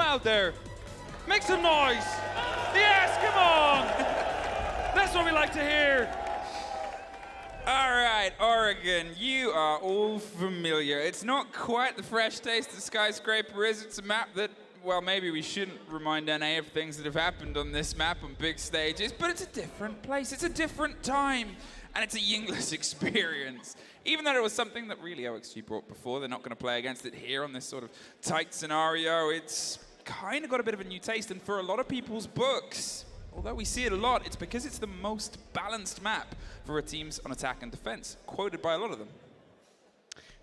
out there. Make some noise. Yes, come on. That's what we like to hear. All right, Oregon, you are all familiar. It's not quite the fresh taste that Skyscraper is. It's a map that, well, maybe we shouldn't remind NA of things that have happened on this map on big stages, but it's a different place. It's a different time, and it's a Yingless experience. Even though it was something that really OXG brought before, they're not going to play against it here on this sort of tight scenario. It's kind of got a bit of a new taste, and for a lot of people's books, although we see it a lot, it's because it's the most balanced map for teams on attack and defense, quoted by a lot of them.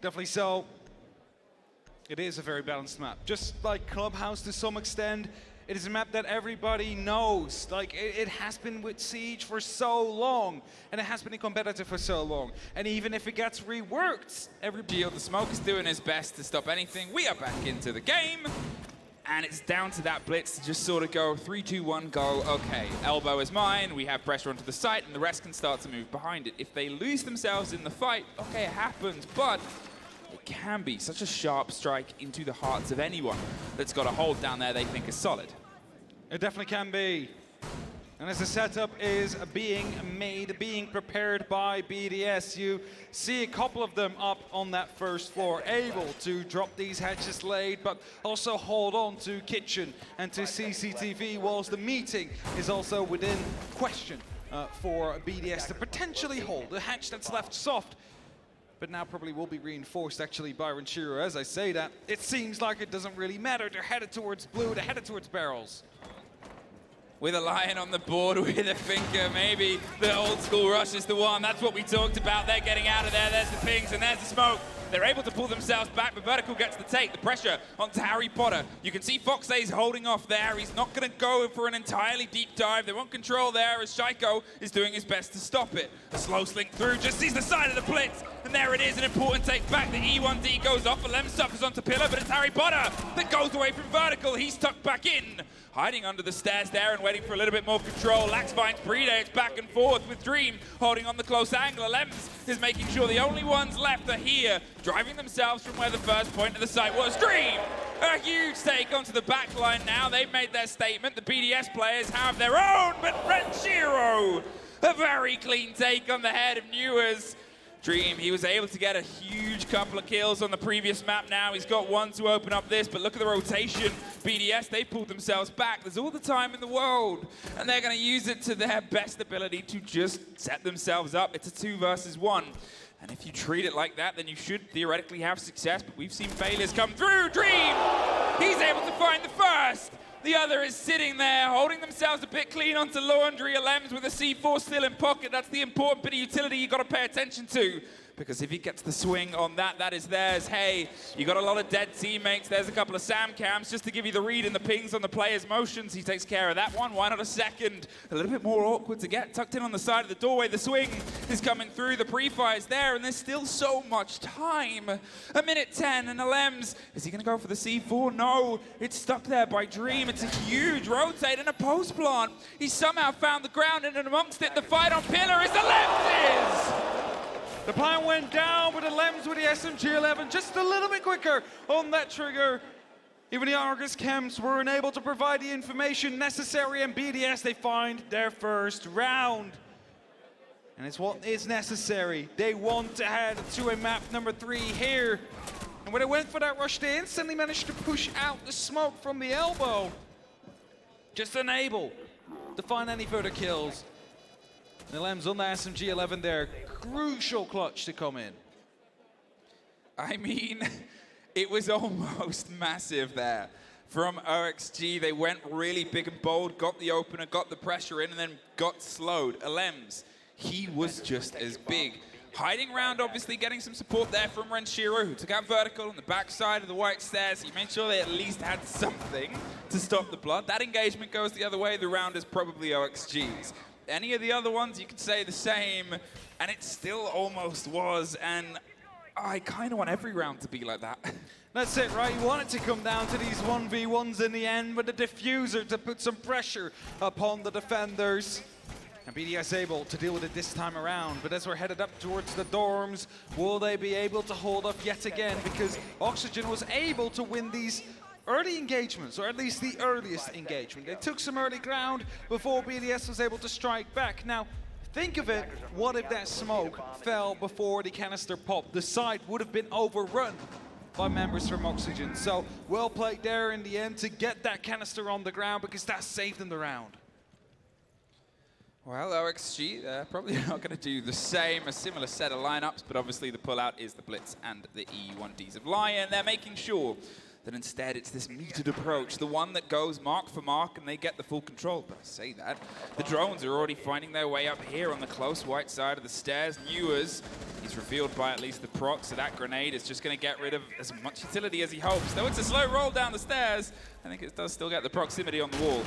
Definitely so. It is a very balanced map. Just like Clubhouse to some extent, it is a map that everybody knows. Like, it has been with Siege for so long, and it has been in competitive for so long. And even if it gets reworked, The smoke is doing his best to stop anything. We are back into the game. And it's down to that blitz to just sort of go 3, 2, 1, go. Okay, elbow is mine. We have pressure onto the site, and the rest can start to move behind it. If they lose themselves in the fight, okay, it happens, but it can be such a sharp strike into the hearts of anyone that's got a hold down there they think is solid. It definitely can be. And as the setup is being made, being prepared by BDS, you see a couple of them up on that first floor, able to drop these hatches late, but also hold on to Kitchen and to CCTV, whilst the meeting is also within question for BDS to potentially hold. The hatch that's left soft, but now probably will be reinforced actually by Renshiro. As I say that, it seems like it doesn't really matter. They're headed towards blue, they're headed towards barrels. With a lion on the board, with a finger, maybe the old school rush is the one. That's what we talked about. They're getting out of there. There's the pings and there's the smoke. They're able to pull themselves back, but Vertical gets the take. The pressure onto Harry Potter. You can see Foxay's holding off there. He's not going to go for an entirely deep dive. They want control there as Shaiko is doing his best to stop it. A slow slink through, just sees the side of the blitz. And there it is, an important take back. The E1D goes off, Alem suffers onto Pillar, but it's Harry Potter that goes away from Vertical. He's tucked back in, hiding under the stairs there and waiting for a little bit more control. Lax finds Playday, it's back and forth with Dream holding on the close angle. Alems is making sure the only ones left are here, driving themselves from where the first point of the site was. Dream! A huge take onto the back line now. They've made their statement. The BDS players have their own, but Renshiro, a very clean take on the head of Newers. Dream, he was able to get a huge couple of kills on the previous map now. He's got one to open up this, but look at the rotation. BDS, they pulled themselves back. There's all the time in the world, and they're going to use it to their best ability to just set themselves up. It's a 2 versus 1. And if you treat it like that, then you should theoretically have success, but we've seen failures come through. Dream, he's able to find the first. The other is sitting there, holding themselves a bit clean onto Laundry. Alems with a C4 still in pocket. That's the important bit of utility you've got to pay attention to. Because if he gets the swing on that, that is theirs. Hey, you got a lot of dead teammates. There's a couple of Sam cams just to give you the read and the pings on the player's motions. He takes care of that one. Why not a second? A little bit more awkward to get. Tucked in on the side of the doorway. The swing is coming through. The pre-fire is there, and there's still so much time. 1:10, and Alems, is he going to go for the C4? No, it's stuck there by Dream. It's a huge rotate and a post plant. He somehow found the ground, and amongst it, the fight on Pillar is Alems. The plan went down with the Lems with the SMG-11 just a little bit quicker on that trigger. Even the Argus Chems were unable to provide the information necessary, and BDS, they find their first round. And it's what is necessary. They want to head to a map number 3 here. And when they went for that rush, they instantly managed to push out the smoke from the elbow. Just unable to find any further kills. The Lems on the SMG-11 there. Crucial clutch to come in. I mean, it was almost massive there. From OXG, they went really big and bold, got the opener, got the pressure in, and then got slowed. Alems, he was just as big. Hiding around, obviously, getting some support there from Renshiro, who took out Vertical on the backside of the white stairs. He made sure they at least had something to stop the blood. That engagement goes the other way. The round is probably OXG's. Any of the other ones, you could say the same, and it still almost was, and I kind of want every round to be like that. That's it, right? You want it to come down to these 1v1s in the end with the diffuser to put some pressure upon the defenders. And BDS able to deal with it this time around, but as we're headed up towards the dorms, will they be able to hold up yet again? Because Oxygen was able to win these early engagements, or at least the earliest engagement. They took some early ground before BDS was able to strike back. Now, think of it, what if that smoke fell before the canister popped? The site would have been overrun by members from OXG. So, well played there in the end to get that canister on the ground, because that saved them the round. Well, OXG, they're probably not going to do the same, a similar set of lineups, but obviously the pullout is the Blitz and the E1Ds of Lion. They're making sure that instead it's this metered approach, the one that goes mark for mark and they get the full control. But I say that, the drones are already finding their way up here on the close white side of the stairs. Newers, he's revealed by at least the proc, so that grenade is just going to get rid of as much utility as he hopes. Though it's a slow roll down the stairs, I think it does still get the proximity on the wall.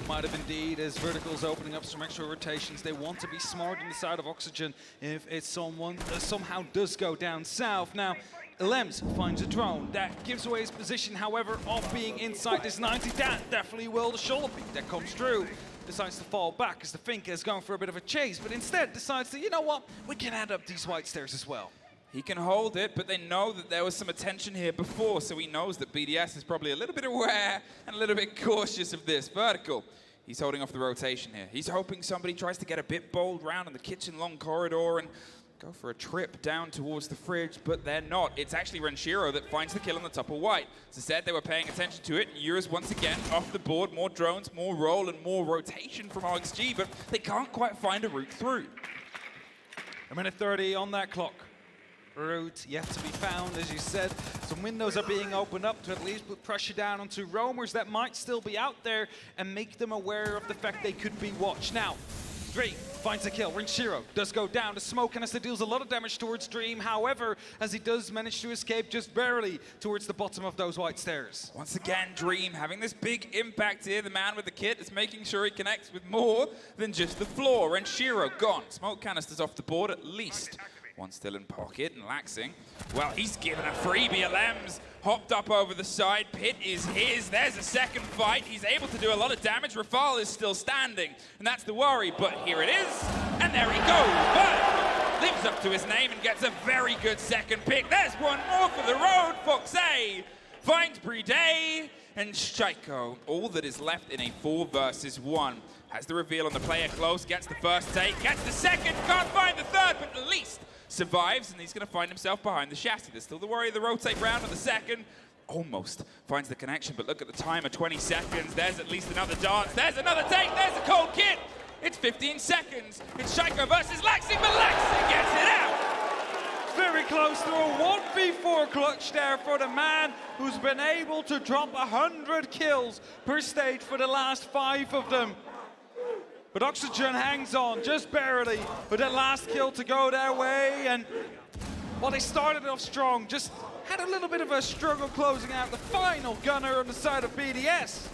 Might have indeed, as Vertical's opening up some extra rotations. They want to be smart on the side of OXG if it's someone that somehow does go down south. Now, Lems finds a drone. That gives away his position, however, of being inside this 90. That definitely will. The shoulder peek that comes through decides to fall back as the Finka is going for a bit of a chase, but instead decides to, you know what, we can add up these white stairs as well. He can hold it, but they know that there was some attention here before, so he knows that BDS is probably a little bit aware and a little bit cautious of this. Vertical, he's holding off the rotation here. He's hoping somebody tries to get a bit bold round in the kitchen long corridor and go for a trip down towards the fridge, but they're not. It's actually Renshiro that finds the kill on the top of white. As I said, they were paying attention to it. Euros once again off the board, more drones, more roll, and more rotation from OXG, but they can't quite find a route through. A minute 30 on that clock. Route yet to be found, as you said. Some windows are being opened up to at least put pressure down onto roamers that might still be out there and make them aware of the fact they could be watched. Now, Dream finds a kill. Renshiro does go down. The smoke canister deals a lot of damage towards Dream. However, as he does manage to escape just barely towards the bottom of those white stairs. Once again, Dream having this big impact here. The man with the kit is making sure he connects with more than just the floor. Renshiro gone. Smoke canisters off the board at least. One still in pocket, and Laxing, well, he's given a freebie. Lems hopped up over the side. Pit is his. There's a second fight. He's able to do a lot of damage. Rafal is still standing, and that's the worry. But here it is, and there he goes. But lives up to his name and gets a very good second pick. There's one more for the road. Foxay finds Playday and Shaiko. All that is left in a 4 versus 1. Has the reveal on the player close, gets the first take, gets the second, can't find the third, but at least survives, and he's going to find himself behind the chassis. There's still the worry of the rotate round on the second. Almost finds the connection, but look at the timer, 20 seconds. There's at least another dance. There's another take. There's a cold kit. It's 15 seconds. It's Shaiko versus Laxing, but Laxing gets it out. Very close to a 1v4 clutch there for the man who's been able to drop 100 kills per stage for the last 5 of them. But OXG hangs on, just barely, with that last kill to go their way. And while they started off strong, just had a little bit of a struggle closing out the final gunner on the side of BDS.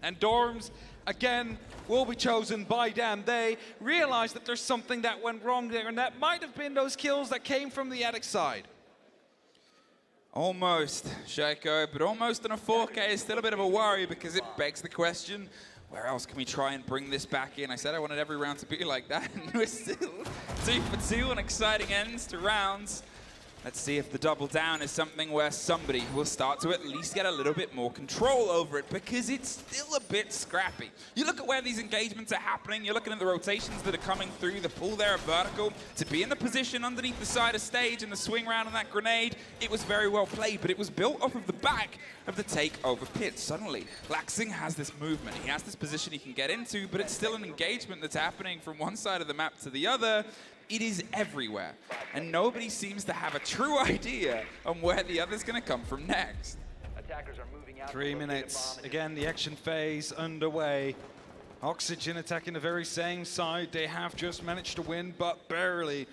And Dorms, again, will be chosen by them. They realize that there's something that went wrong there, and that might have been those kills that came from the attic side. Almost, Shaiko, but almost on a 4K is still a bit of a worry, because it begs the question, where else can we try and bring this back in? I said I wanted every round to be like that, and we're still 2 for 2 on exciting ends to rounds. Let's see if the double down is something where somebody will start to at least get a little bit more control over it, because it's still a bit scrappy. You look at where these engagements are happening, you're looking at the rotations that are coming through, the pull there of Vertical, to be in the position underneath the side of stage and the swing round on that grenade, it was very well played, but it was built off of the back of the take over Pit. Suddenly, Laxing has this movement, he has this position he can get into, but it's still an engagement that's happening from one side of the map to the other. It is everywhere, and nobody seems to have a true idea on where the other's going to come from next. 3 minutes. Again, the action phase underway. OXG attacking the very same side. They have just managed to win, but barely,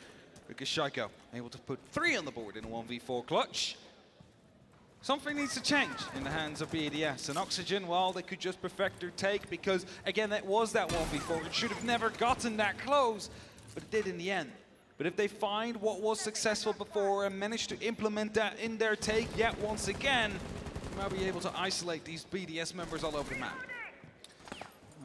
because Shaiko able to put 3 on the board in a 1v4 clutch. Something needs to change in the hands of BDS, and OXG, well, they could just perfect their take, because, again, that was that 1v4. It should have never gotten that close, but it did in the end. But if they find what was successful before and manage to implement that in their take yet once again, they might be able to isolate these BDS members all over the map.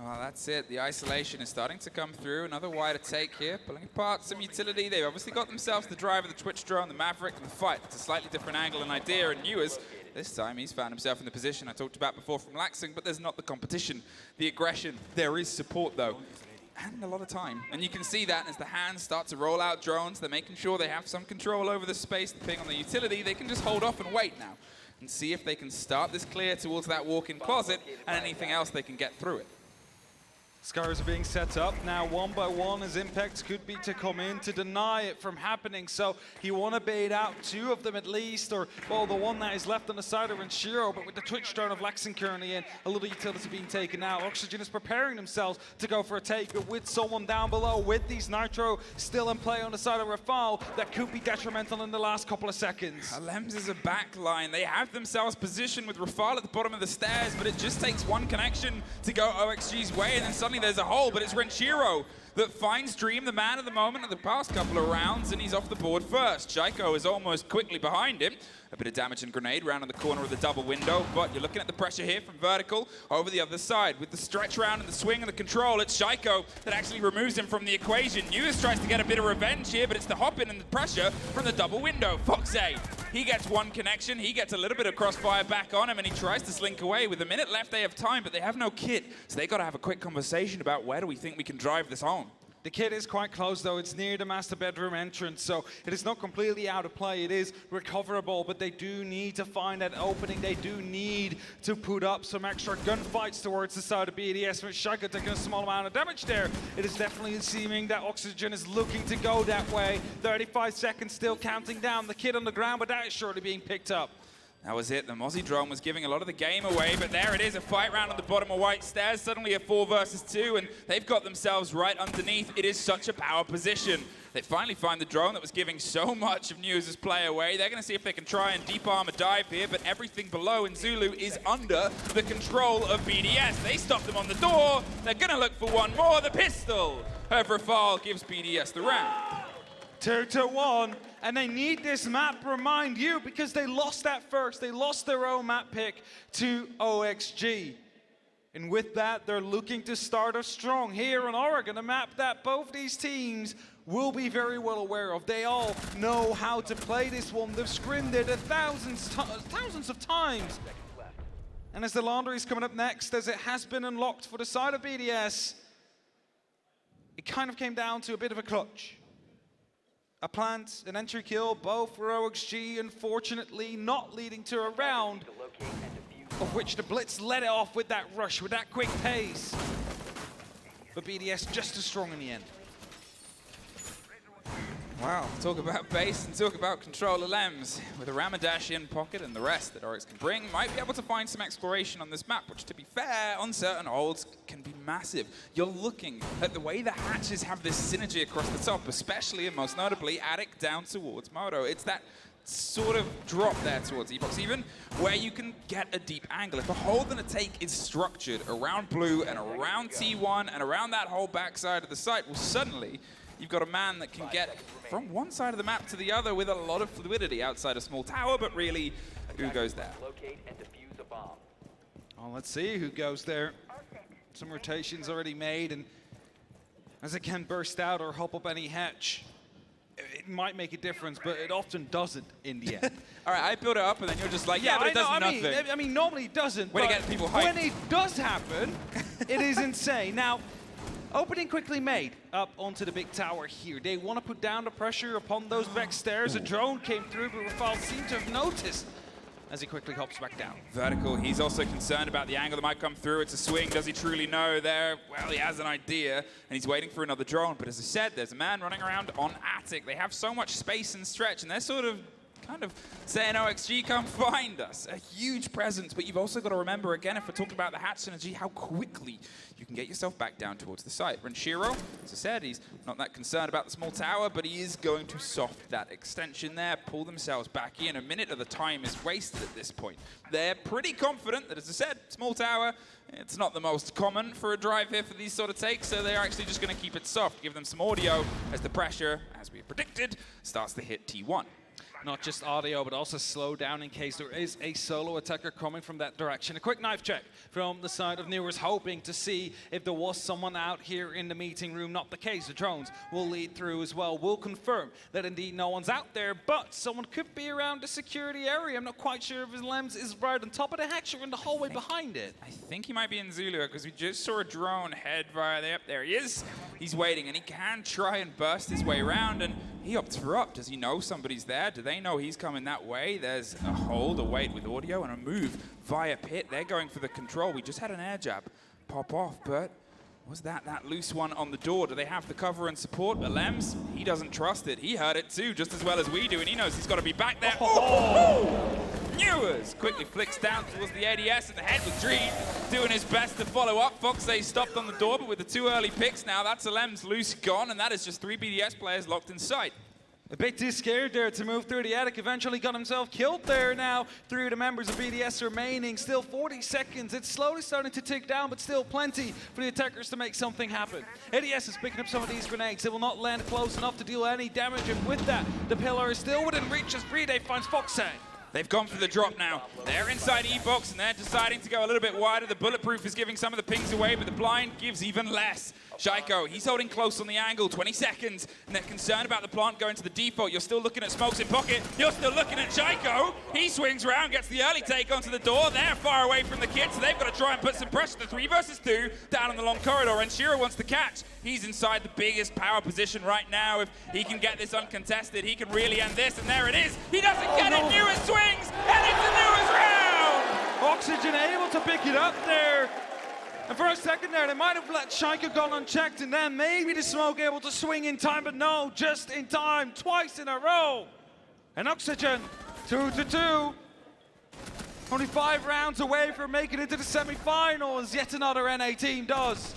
Well, that's it. The isolation is starting to come through. Another wider take here, pulling apart some utility. They've obviously got themselves the driver, the Twitch drone, the Maverick, and the fight. It's a slightly different angle and idea, and Newers This time he's found himself in the position I talked about before from Laxing, but there's not the competition, the aggression. There is support though, and a lot of time. And you can see that as the hands start to roll out drones, they're making sure they have some control over the space, the ping on the utility. They can just hold off and wait now and see if they can start this clear towards that walk-in closet and anything else they can get through it. Scars are being set up now one by one as Impact could be to come in to deny it from happening. So you want to bait out 2 of them at least, or well, the one that is left on the side of Renshiro, but with the Twitch drone of Laxing currently in, a little utility being taken out. Oxygen is preparing themselves to go for a take, but with someone down below, with these Nitro still in play on the side of Rafal, that could be detrimental in the last couple of seconds. Lems is a backline. They have themselves positioned with Rafal at the bottom of the stairs, but it just takes one connection to go OXG's way, and then suddenly there's a hole, but it's Renshiro that finds Dream, the man of the moment, of the past couple of rounds, and he's off the board first. Jaiko is almost quickly behind him. A bit of damage and grenade round on the corner of the double window, but you're looking at the pressure here from Vertical over the other side. With the stretch round and the swing and the control, it's Jaiko that actually removes him from the equation. News tries to get a bit of revenge here, but it's the hop in and the pressure from the double window. Foxe, he gets one connection, he gets a little bit of crossfire back on him, and he tries to slink away. With a minute left, they have time, but they have no kit, so they got to have a quick conversation about where do we think we can drive this home. The kit is quite close though, it's near the master bedroom entrance, so it is not completely out of play, it is recoverable, but they do need to find that opening, they do need to put up some extra gunfights towards the side of BDS, with Shaka taking a small amount of damage there. It is definitely seeming that Oxygen is looking to go that way. 35 seconds still counting down, the kit on the ground, but that is surely being picked up. That was it. The Mozzie drone was giving a lot of the game away, but there it is, a fight round on the bottom of White Stairs. Suddenly a 4 versus 2, and they've got themselves right underneath. It is such a power position. They finally find the drone that was giving so much of News' play away. They're going to see if they can try and deep arm a dive here, but everything below in Zulu is under the control of BDS. They stop them on the door. They're going to look for one more. The pistol of Rafal gives BDS the round. 2-1, and they need this map, remind you, because they lost that first. They lost their own map pick to OXG. And with that, they're looking to start us strong here in Oregon, a map that both these teams will be very well aware of. They all know how to play this one. They've scrimmed it thousands of times. And as the laundry is coming up next, as it has been unlocked for the side of BDS, it kind of came down to a bit of a clutch. A plant, an entry kill, both for OXG, unfortunately not leading to a round of which the Blitz let it off with that rush, with that quick pace. But BDS just as strong in the end. Wow, talk about base and talk about control of Lems. With a Ramadash in pocket and the rest that Oryx can bring, might be able to find some exploration on this map, which to be fair, on certain holds, can be massive. You're looking at the way the hatches have this synergy across the top, especially and most notably, Attic down towards Moto. It's that sort of drop there towards E-Box, even where you can get a deep angle. If a hold and a take is structured around blue and around T1 and around that whole backside of the site, well, suddenly you've got a man that can get from one side of the map to the other with a lot of fluidity outside a small tower, but really, who goes there? Well, let's see who goes there. Some rotations already made, and as it can burst out or hop up any hatch, it might make a difference, but it often doesn't in the end. All right, I build it up, and then you're just like, yeah, but it does nothing. I mean, normally it doesn't, when it gets people hyped. When it does happen, it is insane. Now, opening quickly made up onto the big tower here. They want to put down the pressure upon those back stairs. A drone came through, but Rafal seemed to have noticed as he quickly hops back down. Vertical, he's also concerned about the angle that might come through. It's a swing. Does he truly know there? Well, he has an idea, and he's waiting for another drone. But as I said, there's a man running around on Attic. They have so much space and stretch, and they're sort of kind of saying, OXG, come find us. A huge presence, but you've also got to remember, again, if we're talking about the hatch synergy, how quickly you can get yourself back down towards the site. Renshiro, as I said, he's not that concerned about the small tower, but he is going to soft that extension there, pull themselves back in. A minute of the time is wasted at this point. They're pretty confident that, as I said, small tower, it's not the most common for a drive here for these sort of takes, so they're actually just going to keep it soft, give them some audio as the pressure, as we predicted, starts to hit T1. not just audio, but also slow down in case there is a solo attacker coming from that direction. A quick knife check from the side of Newers, hoping to see if there was someone out here in the meeting room. Not the case. The drones will lead through as well. We'll confirm that indeed no one's out there, but someone could be around the security area. I'm not quite sure if his Lems is right on top of the hatch or in the hallway behind it. I think he might be in Zulu because we just saw a drone head via there. There he is. He's waiting, and he can try and burst his way around, and he opts for up. Does he know somebody's there? Do they know he's coming that way? There's a hold, a wait with audio, and a move via pit. They're going for the control. We just had an air jab pop off, but was that loose one on the door? Do they have the cover and support? But Lems, he doesn't trust it. He heard it too, just as well as we do, and he knows he's got to be back there. Oh! Newers quickly flicks down towards the ADS, and the head with Dream doing his best to follow up. Foxay stopped on the door, but with the 2 early picks now, that's a Lems loose gone, and that is just 3 BDS players locked in sight. A bit too scared there to move through the attic. Eventually got himself killed there now. 3 of the members of BDS remaining. Still 40 seconds. It's slowly starting to tick down, but still plenty for the attackers to make something happen. ADS is picking up some of these grenades. They will not land close enough to deal any damage, and with that, the pillar is still within reach as Playday finds Foxay. They've gone for the drop now. They're inside E-Box, and they're deciding to go a little bit wider. The bulletproof is giving some of the pings away, but the blind gives even less. Shaiko, he's holding close on the angle, 20 seconds, and they're concerned about the plant going to the default. You're still looking at smokes in pocket. You're still looking at Shaiko. He swings around, gets the early take onto the door. They're far away from the kid, so they've got to try and put some pressure. The 3 versus 2 down on the long corridor, and Shiro wants to catch. He's inside the biggest power position right now. If he can get this uncontested, he can really end this, and there it is. He doesn't get it. Newers swings, and it's a Newers round! Oxygen able to pick it up there. And for a second there, they might have let Shaiko go unchecked, and then maybe the smoke able to swing in time, but no, just in time, twice in a row. And Oxygen, 2-2. Only 5 rounds away from making it to the semi-final, as yet another NA team does.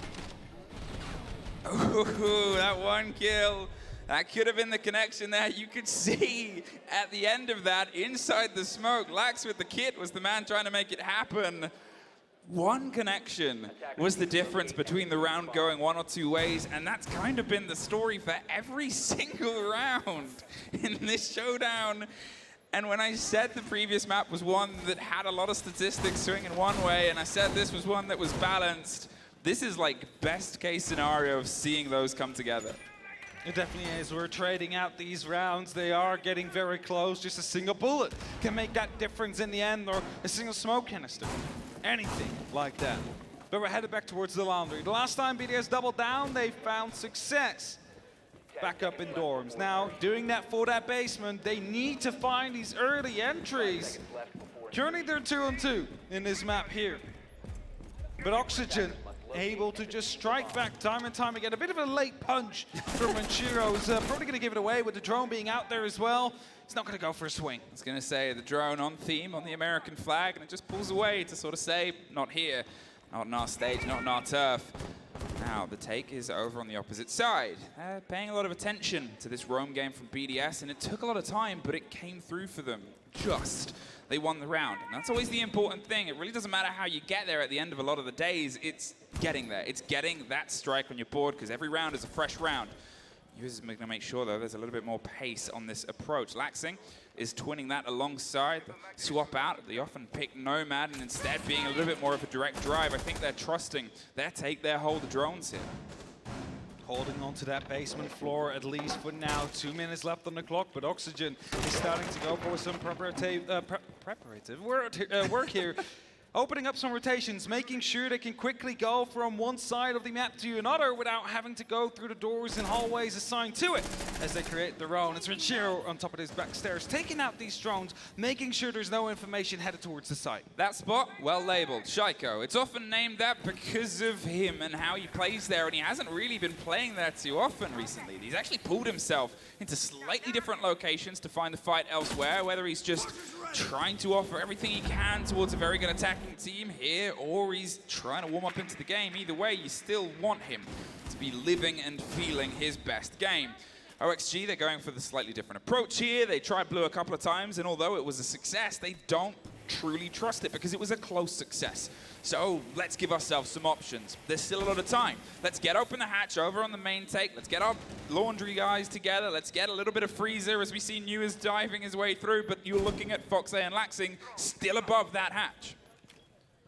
Ooh, that 1 kill. That could have been the connection there. You could see at the end of that, inside the smoke, Lax with the kit was the man trying to make it happen. 1 connection was the difference between the round going 1 or 2 ways, and that's kind of been the story for every single round in this showdown. And when I said the previous map was one that had a lot of statistics swinging one way, and I said this was one that was balanced, this is like best case scenario of seeing those come together. It definitely is. We're trading out these rounds. They are getting very close. Just a single bullet can make that difference in the end, or a single smoke canister. Anything like that. But we're headed back towards the laundry. The last time BDS doubled down, they found success. Back up in dorms. Now, doing that for that basement, they need to find these early entries. Currently, they're 2-on-2 in this map here. But Oxygen able to just strike back time and time again. A bit of a late punch from Manchiro. Is probably going to give it away with the drone being out there as well. He's not going to go for a swing. I was going to say the drone on theme on the American flag, and it just pulls away to sort of say, not here, not on our stage, not on our turf. Now, the take is over on the opposite side. Paying a lot of attention to this roam game from BDS, and it took a lot of time, but it came through for them. They won the round. And that's always the important thing. It really doesn't matter how you get there at the end of a lot of the days. It's getting there. It's getting that strike on your board, because every round is a fresh round. Users are going to make sure, though, there's a little bit more pace on this approach. Laxing is twinning that alongside the swap out. They often pick Nomad, and instead being a little bit more of a direct drive. I think they're trusting their take, their hold the drones here. Holding on to that basement floor, at least for now. 2 minutes left on the clock, but Oxygen is starting to go for some preparative work here. Opening up some rotations, making sure they can quickly go from one side of the map to another without having to go through the doors and hallways assigned to it as they create their own. It's Renshiro on top of his back stairs, taking out these drones, making sure there's no information headed towards the site. That spot, well labeled, Shaiko. It's often named that because of him and how he plays there, and he hasn't really been playing there too often recently. He's actually pulled himself into slightly different locations to find the fight elsewhere, whether he's just trying to offer everything he can towards a very good attacking team here, or he's trying to warm up into the game. Either way, you still want him to be living and feeling his best game. OXG, they're going for the slightly different approach here. They tried blue a couple of times, and although it was a success, they don't truly trust it because it was a close success. So let's give ourselves some options. There's still a lot of time. Let's get open the hatch over on the main take. Let's get our laundry guys together. Let's get a little bit of freezer as we see Newers diving his way through, but you're looking at Foxay and Laxing still above that hatch.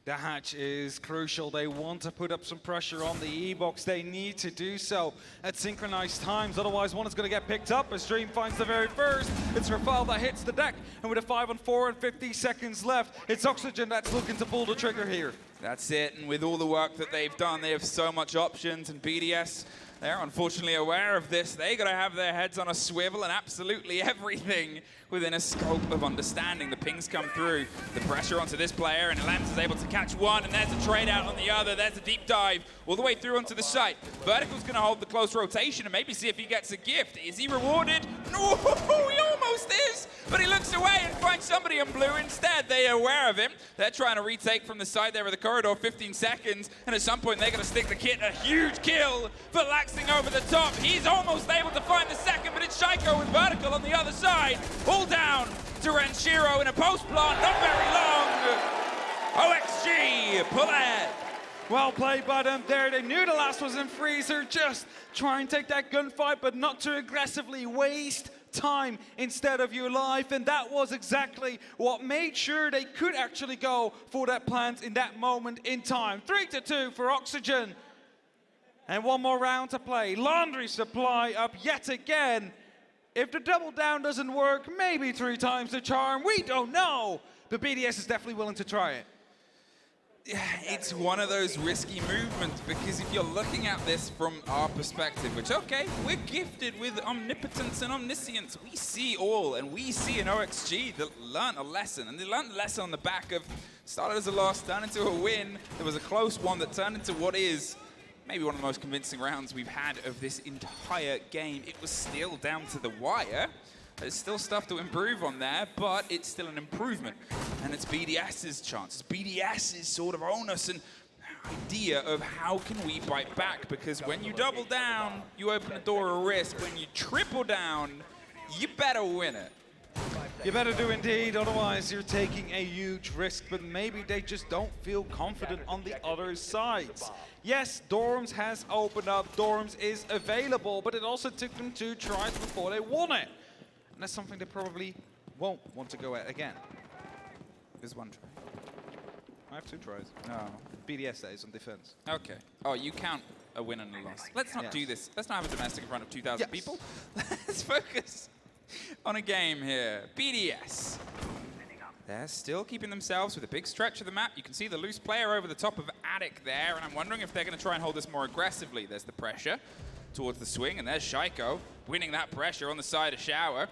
The hatch is crucial. They want to put up some pressure on the E-box. They need to do so at synchronized times. Otherwise, one is going to get picked up as Dream finds the very first. It's Rafale that hits the deck. And with a 5-on-4 and 50 seconds left, it's Oxygen that's looking to pull the trigger here. That's it. And with all the work that they've done, they have so much options. And BDS, they're unfortunately aware of this. They got to have their heads on a swivel and absolutely everything within a scope of understanding. The pings come through, the pressure onto this player, and Lambs is able to catch one, and there's a trade out on the other. There's a deep dive all the way through onto the site. Vertical's going to hold the close rotation and maybe see if he gets a gift. Is he rewarded? No, he almost is, but he looks away and finds somebody in blue instead. They are aware of him. They're trying to retake from the side there of the corridor, 15 seconds, and at some point they're going to stick the kit. A huge kill for Laxing over the top. He's almost able to find the second, but it's Shaiko with Vertical on the other side. All down to Renshiro in a post plant, not very long. OXG, pull ahead. Well played by them there. They knew the last was in freezer. Just try and take that gunfight, but not to aggressively waste time instead of your life. And that was exactly what made sure they could actually go for that plant in that moment in time. 3-2 for Oxygen. And one more round to play. Laundry supply up yet again. If the double down doesn't work, maybe 3 times the charm. We don't know. But BDS is definitely willing to try it. It's one of those risky movements because if you're looking at this from our perspective, which, okay, we're gifted with omnipotence and omniscience. We see all, and we see an OXG that learned a lesson. And they learned a lesson on the back of, started as a loss, turned into a win. There was a close one that turned into what is maybe one of the most convincing rounds we've had of this entire game. It was still down to the wire. There's still stuff to improve on there, but it's still an improvement. And it's BDS's chance. It's BDS's sort of onus and idea of how can we bite back, because when you double down, you open the door of risk. When you triple down, you better win it. You better do indeed, otherwise you're taking a huge risk, but maybe they just don't feel confident on the other sides. Yes, Dorms has opened up, Dorms is available, but it also took them 2 tries before they won it. And that's something they probably won't want to go at again. There's 1 try. I have 2 tries. No. BDS that is on defense. Okay. Oh, you count a win and a loss. Let's not do this. Let's not have a domestic in front of 2,000 people. Let's focus on a game here. BDS. They're still keeping themselves with a big stretch of the map. You can see the loose player over the top of Attic there, and I'm wondering if they're going to try and hold this more aggressively. There's the pressure towards the swing, and there's Shaiko winning that pressure on the side of Shower.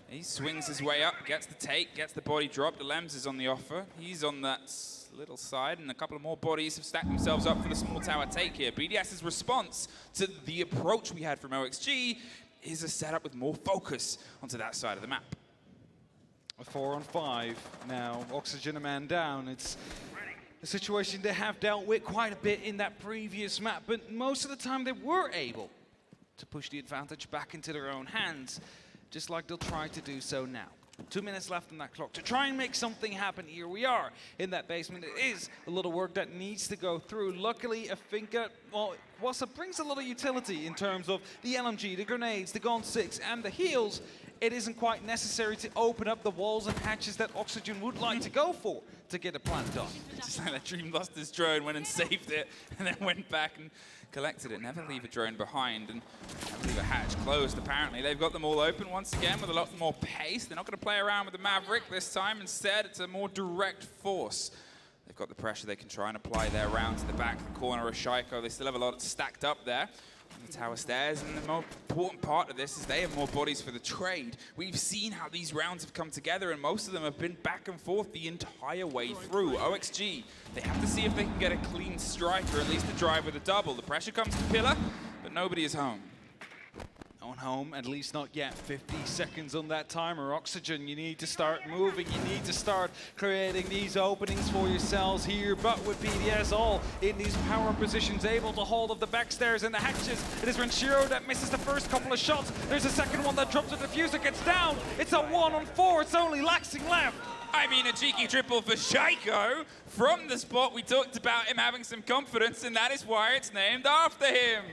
He swings his way up, gets the take, gets the body drop. The Lems is on the offer. He's on that little side, and a couple of more bodies have stacked themselves up for the small tower take here. BDS's response to the approach we had from OXG is a setup with more focus onto that side of the map. A 4-on-5 now, Oxygen a man down. It's a situation they have dealt with quite a bit in that previous map, but most of the time they were able to push the advantage back into their own hands, just like they'll try to do so now. 2 minutes left on that clock to try and make something happen. Here we are in that basement. It is a lot of work that needs to go through. Luckily, Afinka, well, Wassa brings a lot of utility in terms of the LMG, the grenades, the Gon 6, and the heals. It isn't quite necessary to open up the walls and hatches that Oxygen would like to go for to get a plant done. Just like that Dream lost his drone, went and saved it, and then went back and collected it. Never leave a drone behind, and never leave a hatch closed, apparently. They've got them all open once again with a lot more pace. They're not going to play around with the Maverick this time. Instead, it's a more direct force. They've got the pressure they can try and apply their round to the back corner of Shaiko. They still have a lot stacked up there on the tower stairs, and the more important part of this is they have more bodies for the trade. We've seen how these rounds have come together, and most of them have been back and forth the entire way through. OXG, they have to see if they can get a clean strike, or at least a drive with a double. The pressure comes to Pillar, but nobody is home. On home, at least not yet. 50 seconds on that timer. Oxygen, you need to start moving. You need to start creating these openings for yourselves here. But with BDS all in these power positions, able to hold up the backstairs and the hatches. It is Renshiro that misses the first couple of shots. There's a second one that drops the diffuser, gets down. It's a 1-on-4. It's only Laxing left. I mean, a cheeky triple for Shaiko. From the spot, we talked about him having some confidence, and that is why it's named after him.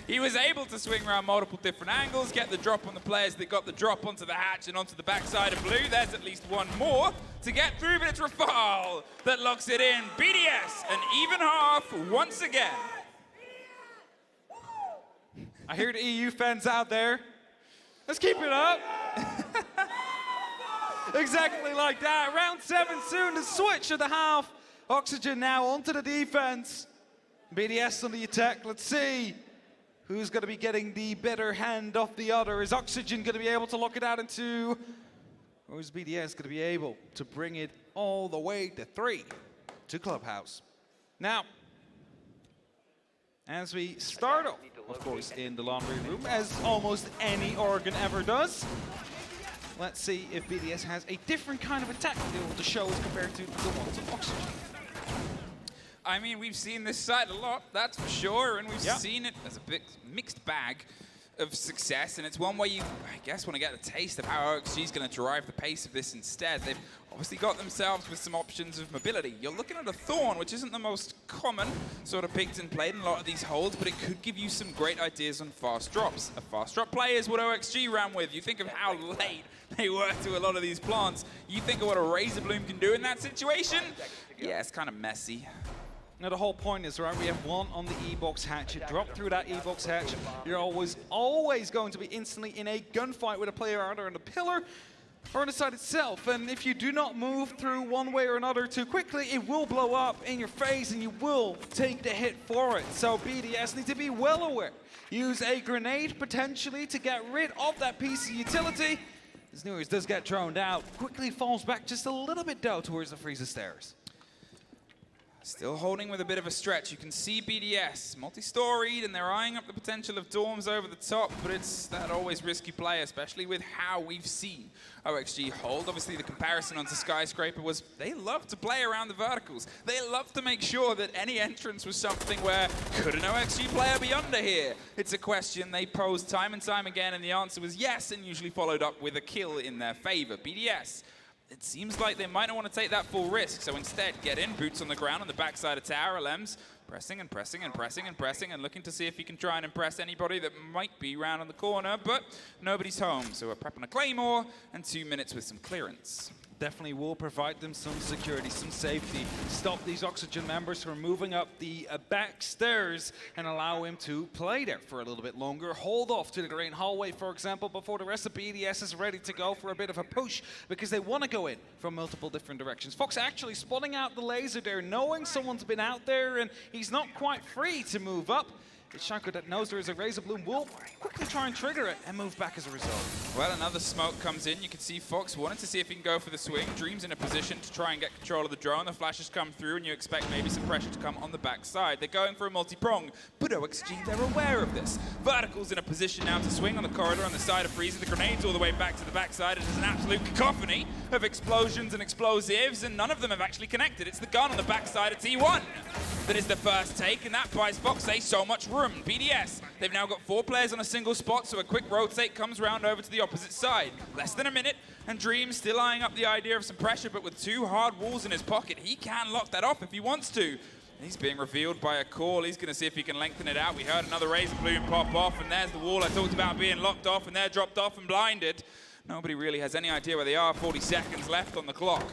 He was able to swing around multiple different angles, get the drop on the players that got the drop onto the hatch and onto the backside of blue. There's at least one more to get through, but it's Rafal that locks it in. BDS, an even half once again. I hear the EU fans out there. Let's keep it up. Exactly like that. Round 7 soon, the switch of the half. Oxygen now onto the defense. BDS on the attack. Let's see who's going to be getting the better hand off the other. Is Oxygen going to be able to lock it out into, or is BDS going to be able to bring it all the way to 3 to Clubhouse? Now, as we start off, of course, in the laundry room, as almost any organ ever does, let's see if BDS has a different kind of attack to be able to show us compared to the ones of Oxygen. I mean, we've seen this side a lot, that's for sure, and we've seen it as a big mixed bag of success, and it's one where you, I guess, want to get a taste of how OXG is going to drive the pace of this instead. They've obviously got themselves with some options of mobility. You're looking at a Thorn, which isn't the most common sort of picked and played in a lot of these holds, but it could give you some great ideas on fast drops. A fast drop play is what OXG ran with. You think of how late they work to a lot of these plants. You think of what a Razor Bloom can do in that situation? Yeah, it's kind of messy. Now the whole point is, right, we have one on the E-box hatch. You drop through that E-box hatch, you're always going to be instantly in a gunfight with a player either on the pillar or on the side itself. And if you do not move through one way or another too quickly, it will blow up in your face and you will take the hit for it. So BDS need to be well aware. Use a grenade potentially to get rid of that piece of utility. As Newers does get droned out, quickly falls back just a little bit down towards the freezer stairs. Still holding with a bit of a stretch. You can see BDS multi-storied, and they're eyeing up the potential of dorms over the top, but it's that always risky play, especially with how we've seen OXG hold. Obviously, the comparison onto Skyscraper was they love to play around the verticals. They love to make sure that any entrance was something where, could an OXG player be under here? It's a question they posed time and time again, and the answer was yes, and usually followed up with a kill in their favor. BDS, it seems like they might not want to take that full risk, so instead get in, boots on the ground on the backside of tower. Lems pressing and pressing and pressing and pressing and looking to see if he can try and impress anybody that might be round on the corner, but nobody's home, so we're prepping a Claymore and 2 minutes with some clearance. Definitely will provide them some security, some safety. Stop these Oxygen members from moving up the back stairs and allow him to play there for a little bit longer. Hold off to the green hallway, for example, before the rest of BDS is ready to go for a bit of a push because they want to go in from multiple different directions. Fox actually spotting out the laser there, knowing someone's been out there and he's not quite free to move up. It's Shaiko that knows there is a Razor Bloom, will quickly try and trigger it and move back as a result. Well, another smoke comes in. You can see Fox wanted to see if he can go for the swing. Dream's in a position to try and get control of the drone. The flashes come through, and you expect maybe some pressure to come on the backside. They're going for a multi-prong, but OXG, they're aware of this. Vertical's in a position now to swing on the corridor on the side of Freezer. The grenade's all the way back to the backside. It is an absolute cacophony of explosions and explosives, and none of them have actually connected. It's the gun on the backside of T1 that is the first take, and that buys Fox so much room. BDS, they've now got 4 players on a single spot, so a quick rotate comes round over to the opposite side. Less than a minute, and Dream still eyeing up the idea of some pressure, but with 2 hard walls in his pocket, he can lock that off if he wants to. He's being revealed by a call. He's going to see if he can lengthen it out. We heard another Razor Bloom pop off, and there's the wall I talked about being locked off, and they're dropped off and blinded. Nobody really has any idea where they are. 40 seconds left on the clock.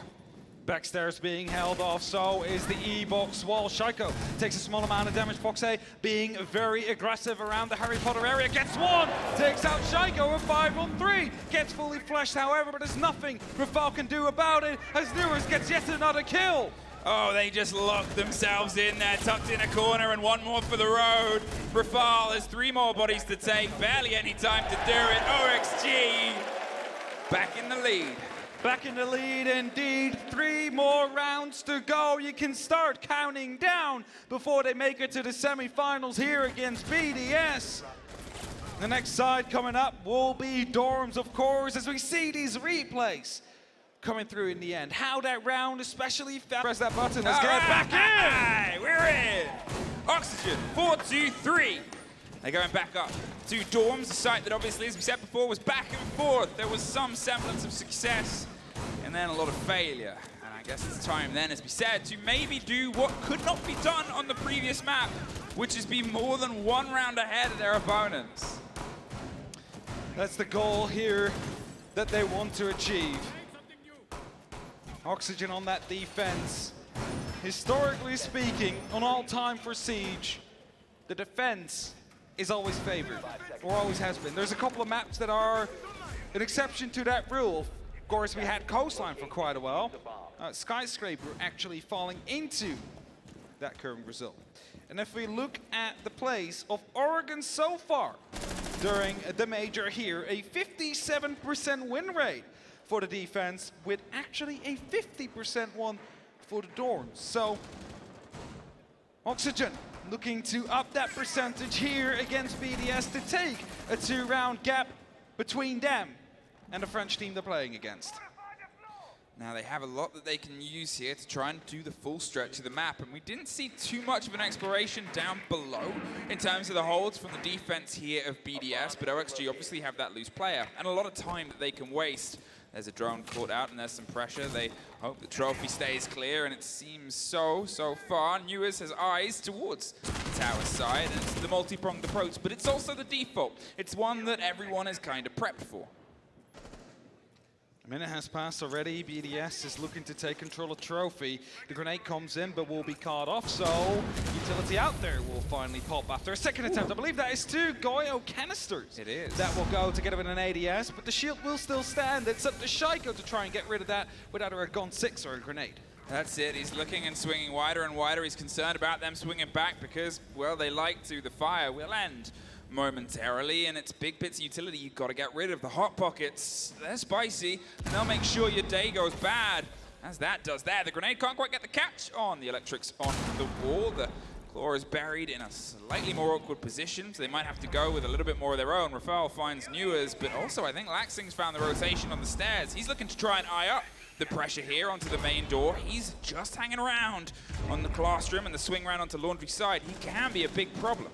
Backstairs being held off, so is the E-box wall. Shaiko takes a small amount of damage. Foxay being very aggressive around the Harry Potter area. Gets one, takes out Shaiko with 5-on-3. Gets fully fleshed, however, but there's nothing Rafal can do about it as Newers gets yet another kill. Oh, they just locked themselves in there, tucked in a corner, and one more for the road. Rafal has 3 more bodies to take, barely any time to do it. OXG back in the lead. Back in the lead indeed. 3 more rounds to go. You can start counting down before they make it to the semifinals here against BDS. The next side coming up will be Dorms, of course, as we see these replays coming through in the end. How that round especially felt. Press that button. Let's get back in. We're in. Oxygen, 4-2-3. They're going back up to Dorms, a site that obviously, as we said before, was back and forth. There was some semblance of success in and then a lot of failure. And I guess it's time then, as we said, to maybe do what could not be done on the previous map, which is be more than one round ahead of their opponents. That's the goal here that they want to achieve. Oxygen on that defense. Historically speaking, on all time for Siege, the defense is always favored, or always has been. There's a couple of maps that are an exception to that rule. Of course, we had Coastline for quite a while. Skyscraper actually falling into that current result. And if we look at the plays of Oregon so far during the major here, a 57% win rate for the defense with actually a 50% one for the Dorms. So Oxygen looking to up that percentage here against BDS to take a 2-round gap between them and the French team they're playing against. Now they have a lot that they can use here to try and do the full stretch of the map, and we didn't see too much of an exploration down below in terms of the holds from the defense here of BDS, but OXG obviously have that loose player and a lot of time that they can waste. There's a drone caught out and there's some pressure. They hope the trophy stays clear, and it seems so far. Newers has eyes towards the tower side, and it's the multi-pronged approach, but it's also the default. It's one that everyone is kind of prepped for. A minute has passed already. BDS is looking to take control of trophy. The grenade comes in, but will be caught off, so utility out there will finally pop after a second attempt. I believe that is 2 Goyo canisters. It is. That will go together with an ADS, but the shield will still stand. It's up to Shaiko to try and get rid of that with either a Gun 6 or a grenade. That's it. He's looking and swinging wider and wider. He's concerned about them swinging back because, well, they like to. The fire will end momentarily, and it's big bits of utility you've got to get rid of. The hot pockets, they're spicy, and they'll make sure your day goes bad, as that does there. The grenade can't quite get the catch on. The electric's on the wall. The claw is buried in a slightly more awkward position, so they might have to go with a little bit more of their own. Rafael finds Newers, but also I think Laxing's found the rotation on the stairs. He's looking to try and eye up the pressure here onto the main door. He's just hanging around on the classroom and the swing round onto Laundry side. He can be a big problem.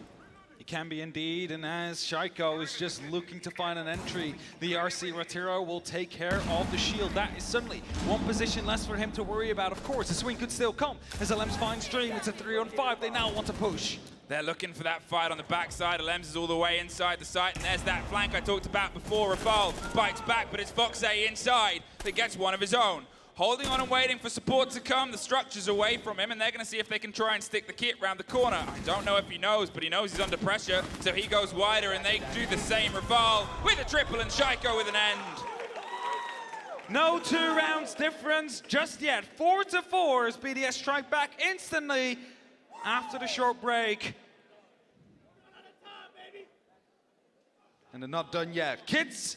Can be indeed, and as Shaiko is just looking to find an entry, the RC Ratiro will take care of the shield. That is suddenly one position less for him to worry about. Of course, the swing could still come as Alems finds Dream. It's a 3-on-5. They now want to push. They're looking for that fight on the backside. Alems is all the way inside the site, and there's that flank I talked about before. Rafal bites back, but it's Foxe inside that gets one of his own. Holding on and waiting for support to come. The structure's away from him, and they're going to see if they can try and stick the kit round the corner. I don't know if he knows, but he knows he's under pressure, so he goes wider, and they do the same. Rafal with a triple, and Shaiko with an end. No 2 rounds difference just yet. 4-4 as BDS strike back instantly after the short break. And they're not done yet. Kids,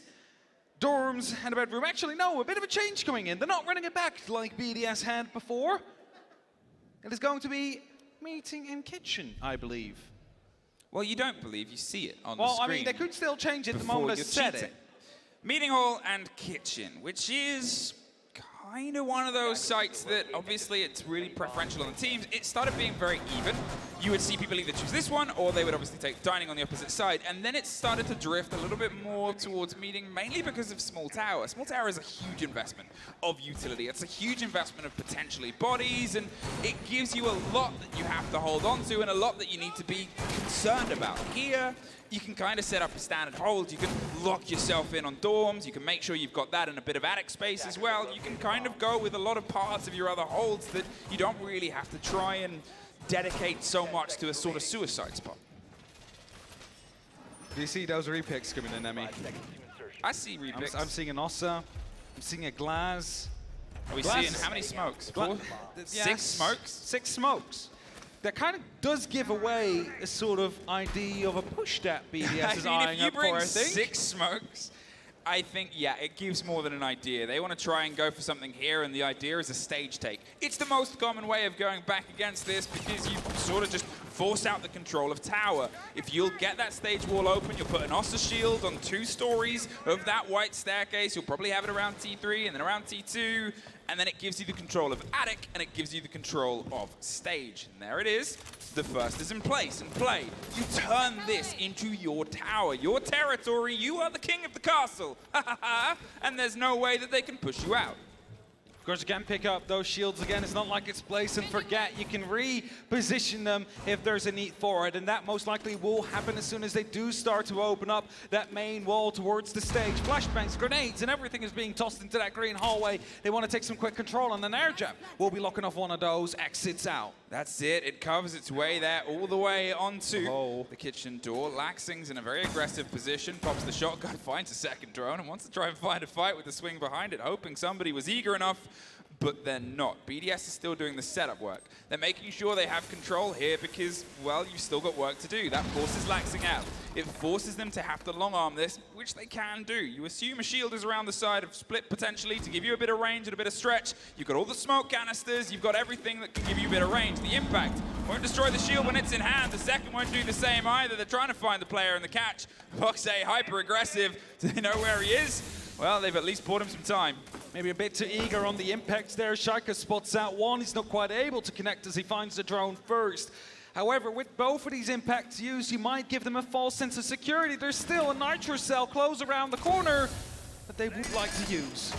Dorms, and a bedroom. Actually, no, a bit of a change coming in. They're not running it back like BDS had before. It is going to be meeting in kitchen, I believe. Well, you don't believe, you see it on the screen. Well, I mean, they could still change it the moment I said it. Meeting hall and kitchen, which is kind of one of those sites that obviously it's really preferential on the teams. It started being very even. You would see people either choose this one, or they would obviously take dining on the opposite side. And then it started to drift a little bit more towards meeting, mainly because of Small Tower. Small Tower is a huge investment of utility. It's a huge investment of potentially bodies, and it gives you a lot that you have to hold on to and a lot that you need to be concerned about. Here, you can kind of set up a standard hold. You can lock yourself in on dorms. You can make sure you've got that in a bit of attic space as well. You can kind of go with a lot of parts of your other holds that you don't really have to try and dedicate so much to a sort of suicide spot. Do you see those repicks coming in, Emmy? I see repicks. I'm seeing an Ossa. I'm seeing a Glass. Are we seeing how many smokes? 6 smokes? 6 smokes. That kind of does give away a sort of idea of a push that BDS is eyeing up for, I think. If you bring 6 smokes, I think, yeah, it gives more than an idea. They want to try and go for something here, and the idea is a stage take. It's the most common way of going back against this because you sort of just force out the control of tower. If you'll get that stage wall open, you'll put an Ossa shield on 2 stories of that white staircase. You'll probably have it around T3 and then around T2, and then it gives you the control of attic, and it gives you the control of stage. And there it is. The first is in place and play. You turn this into your tower, your territory. You are the king of the castle. And there's no way that they can push you out. course, you can pick up those shields again. It's not like it's place and forget. You can reposition them if there's a need for it, and that most likely will happen as soon as they do start to open up that main wall towards the stage. Flashbangs, grenades, and everything is being tossed into that green hallway. They want to take some quick control, and then air jab will be locking off one of those, exits out. That's it. It covers its way there all the way onto the kitchen door. Laxing's in a very aggressive position, pops the shotgun, finds a second drone, and wants to try and find a fight with the swing behind it, hoping somebody was eager enough, but they're not. BDS is still doing the setup work. They're making sure they have control here because, well, you've still got work to do. That forces Laxing out. It forces them to have to long arm this, which they can do. You assume a shield is around the side of Split potentially to give you a bit of range and a bit of stretch. You've got all the smoke canisters, you've got everything that can give you a bit of range. The impact won't destroy the shield when it's in hand. The second won't do the same either. They're trying to find the player in the catch. Foxay hyper aggressive. Do they know where he is? Well, they've at least bought him some time. Maybe a bit too eager on the impacts there. Shaka spots out one. He's not quite able to connect as he finds the drone first. However, with both of these impacts used, you might give them a false sense of security. There's still a nitro cell close around the corner that they would like to use.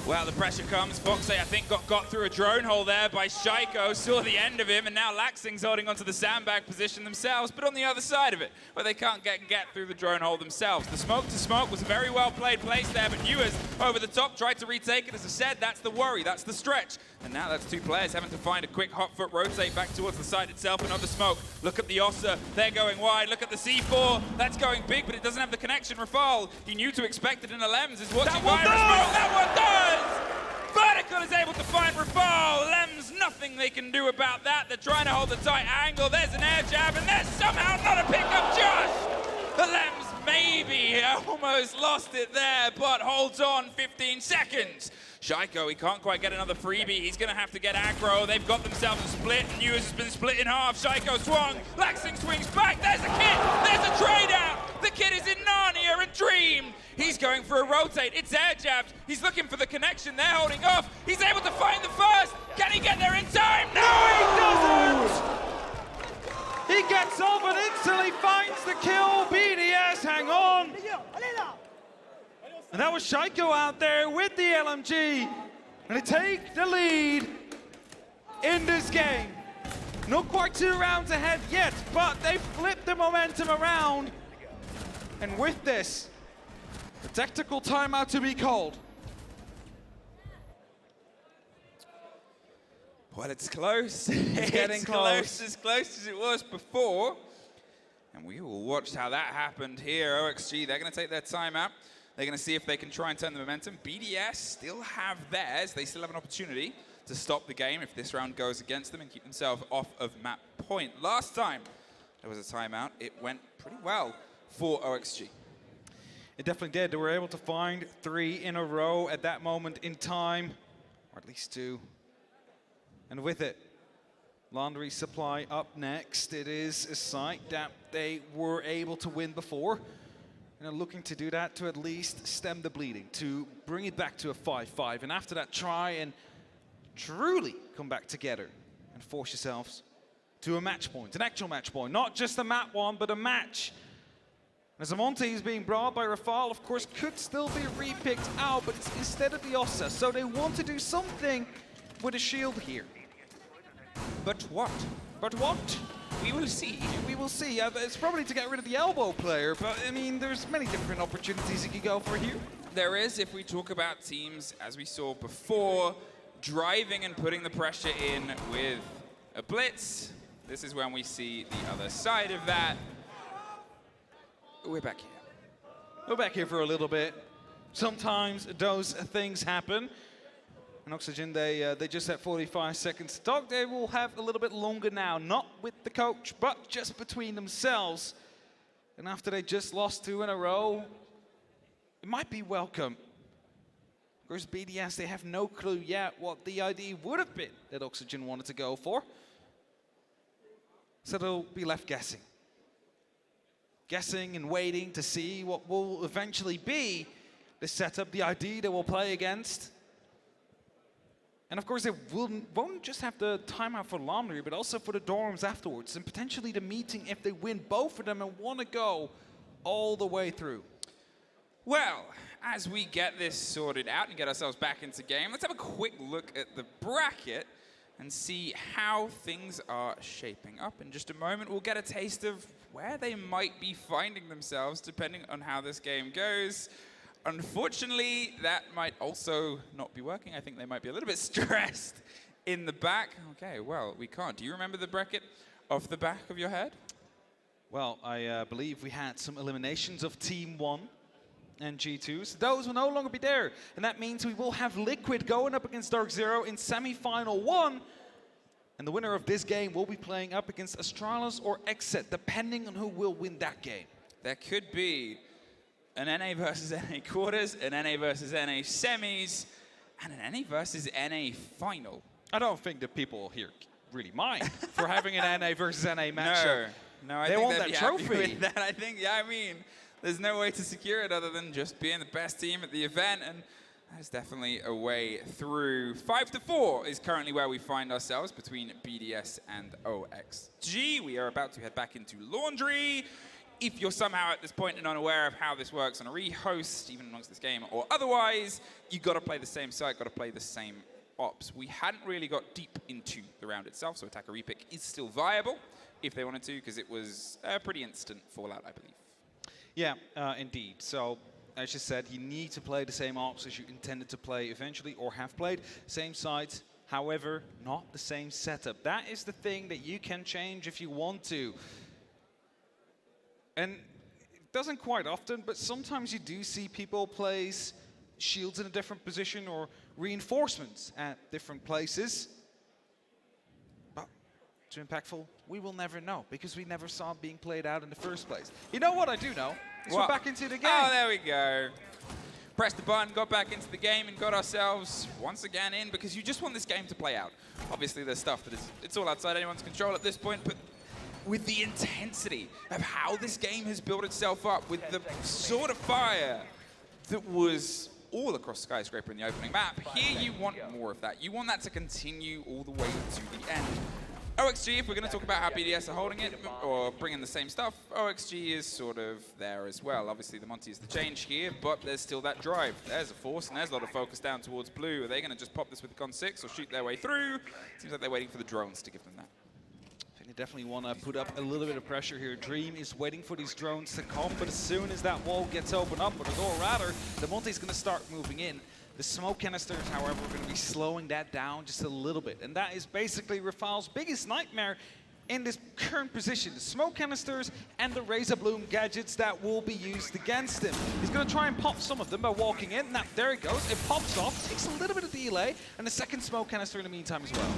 Well, the pressure comes. Foxay, I think, got through a drone hole there by Shaiko, saw the end of him, and now Laxing's holding onto the sandbag position themselves, but on the other side of it, where they can't get through the drone hole themselves. The smoke to smoke was a very well played place there, but Ewers over the top tried to retake it. As I said, that's the worry, that's the stretch. And now that's two players having to find a quick hot foot rotate back towards the site itself, another smoke. Look at the Ossa, they're going wide. Look at the C4, that's going big, but it doesn't have the connection. Rafal, he knew to expect it in a Lems, is watching Virus smoke. That one does! Vertical is able to find Rafal. Lems, nothing they can do about that. They're trying to hold the tight angle. There's an air jab, and there's somehow not a pickup, Josh! The Lems maybe almost lost it there, but holds on 15 seconds. Shaiko, he can't quite get another freebie. He's going to have to get aggro. They've got themselves a split. Ewers has been split in half. Shaiko swung. Laxing swings back. There's a kid. There's a trade out. The kid is in Narnia and Dream. He's going for a rotate. It's air jabs. He's looking for the connection. They're holding off. He's able to find the first. Can he get there in time? No, he doesn't. He gets off and instantly finds the kill. BDS, hang on. And that was Shaiko out there with the LMG. And they take the lead in this game. Not quite 2 rounds ahead yet, but they flipped the momentum around. And with this, the tactical timeout to be called. Well, it's close. It's getting close. As close as it was before. And we will watch how that happened here. OXG, they're going to take their timeout. They're going to see if they can try and turn the momentum. BDS still have theirs. They still have an opportunity to stop the game if this round goes against them and keep themselves off of map point. Last time there was a timeout, it went pretty well for OXG. It definitely did. They were able to find 3 in a row at that moment in time, or at least 2. And with it, Laundry Supply up next. It is a site that they were able to win before. And are looking to do that to at least stem the bleeding, to bring it back to a 5-5. And after that, try and truly come back together and force yourselves to a match point, an actual match point. Not just a map one, but a match. As Amonte is being brought by Rafal, of course, could still be re-picked out, but it's instead of the Ossa. So they want to do something with a shield here. But what? But what? We will see. We will see. It's probably to get rid of the elbow player, but I mean, there's many different opportunities you could go for here. There is, if we talk about teams, as we saw before, driving and putting the pressure in with a blitz. This is when we see the other side of that. We're back here. We're back here for a little bit. Sometimes those things happen. And Oxygen, they just had 45 seconds to talk. They will have a little bit longer now, not with the coach, but just between themselves. And after they just lost 2 in a row, it might be welcome. Of course, BDS, they have no clue yet what the idea would have been that Oxygen wanted to go for. So they'll be left guessing. Guessing and waiting to see what will eventually be the setup, the ID they will play against. And of course, they won't just have the timeout for Laundry, but also for the dorms afterwards, and potentially the meeting if they win both of them and want to go all the way through. Well, as we get this sorted out and get ourselves back into game, let's have a quick look at the bracket and see how things are shaping up. In just a moment, we'll get a taste of where they might be finding themselves depending on how this game goes. Unfortunately, that might also not be working. I think they might be a little bit stressed in the back. Okay, well, we can't. Do you remember the bracket off the back of your head? Well, I believe we had some eliminations of Team 1 and G2, so those will no longer be there. And that means we will have Liquid going up against DarkZero in semi-final 1. And the winner of this game will be playing up against Astralis or XSET, depending on who will win that game. There could be an NA versus NA quarters, an NA versus NA semis, and an NA versus NA final. I don't think that people here really mind for having an NA versus NA matchup. No, I they think want that trophy. With that. I think, yeah, I mean, there's no way to secure it other than just being the best team at the event, and there's definitely a way through. 5-4 is currently where we find ourselves between BDS and OXG. We are about to head back into Laundry. If you're somehow at this point and unaware of how this works on a rehost, even amongst this game or otherwise, you've got to play the same site, got to play the same ops. We hadn't really got deep into the round itself, so attacker repick is still viable if they wanted to, because it was a pretty instant fallout, I believe. Yeah, indeed. So, as you said, you need to play the same ops as you intended to play eventually, or have played. Same site, however, not the same setup. That is the thing that you can change if you want to. And it doesn't quite often, but sometimes you do see people place shields in a different position or reinforcements at different places. But too impactful, we will never know, because we never saw it being played out in the first place. You know what I do know? Is we're back into the game. Oh, there we go. Pressed the button, got back into the game, and got ourselves once again in, because you just want this game to play out. Obviously, there's stuff that it's all outside anyone's control at this point, but with the intensity of how this game has built itself up, with the sort of fire that was all across Skyscraper in the opening map, here you want more of that. You want that to continue all the way to the end. OXG, if we're going to talk about how BDS are holding it, or bringing the same stuff, OXG is sort of there as well. Obviously, the Monty is the change here, but there's still that drive. There's a force, and there's a lot of focus down towards blue. Are they going to just pop this with the Con 6 or shoot their way through? Seems like they're waiting for the drones to give them that. They definitely want to put up a little bit of pressure here. Dream is waiting for these drones to come, but as soon as that wall gets opened up, or the door rather, the Monty's going to start moving in. The smoke canisters, however, are going to be slowing that down just a little bit. And that is basically Rafal's biggest nightmare in this current position. The smoke canisters and the Razor Bloom gadgets that will be used against him. He's going to try and pop some of them by walking in. Now, there it goes. It pops off, takes a little bit of delay, and a second smoke canister in the meantime as well.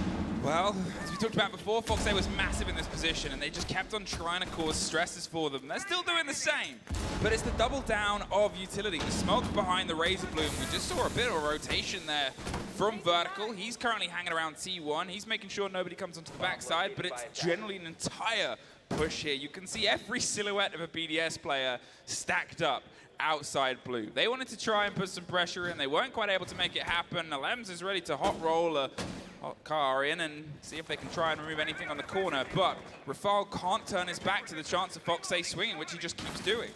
Well, as we talked about before, Foxay was massive in this position, and they just kept on trying to cause stresses for them. They're still doing the same, but it's the double down of utility. The smoke behind the Razor Bloom. We just saw a bit of a rotation there from Vertical. He's currently hanging around T1. He's making sure nobody comes onto the backside, but it's generally an entire push here. You can see every silhouette of a BDS player stacked up outside blue. They wanted to try and put some pressure in. They weren't quite able to make it happen. Lems is ready to hot roll a hot car in and see if they can try and remove anything on the corner, but Rafal can't turn his back to the chance of Foxay swinging, which he just keeps doing.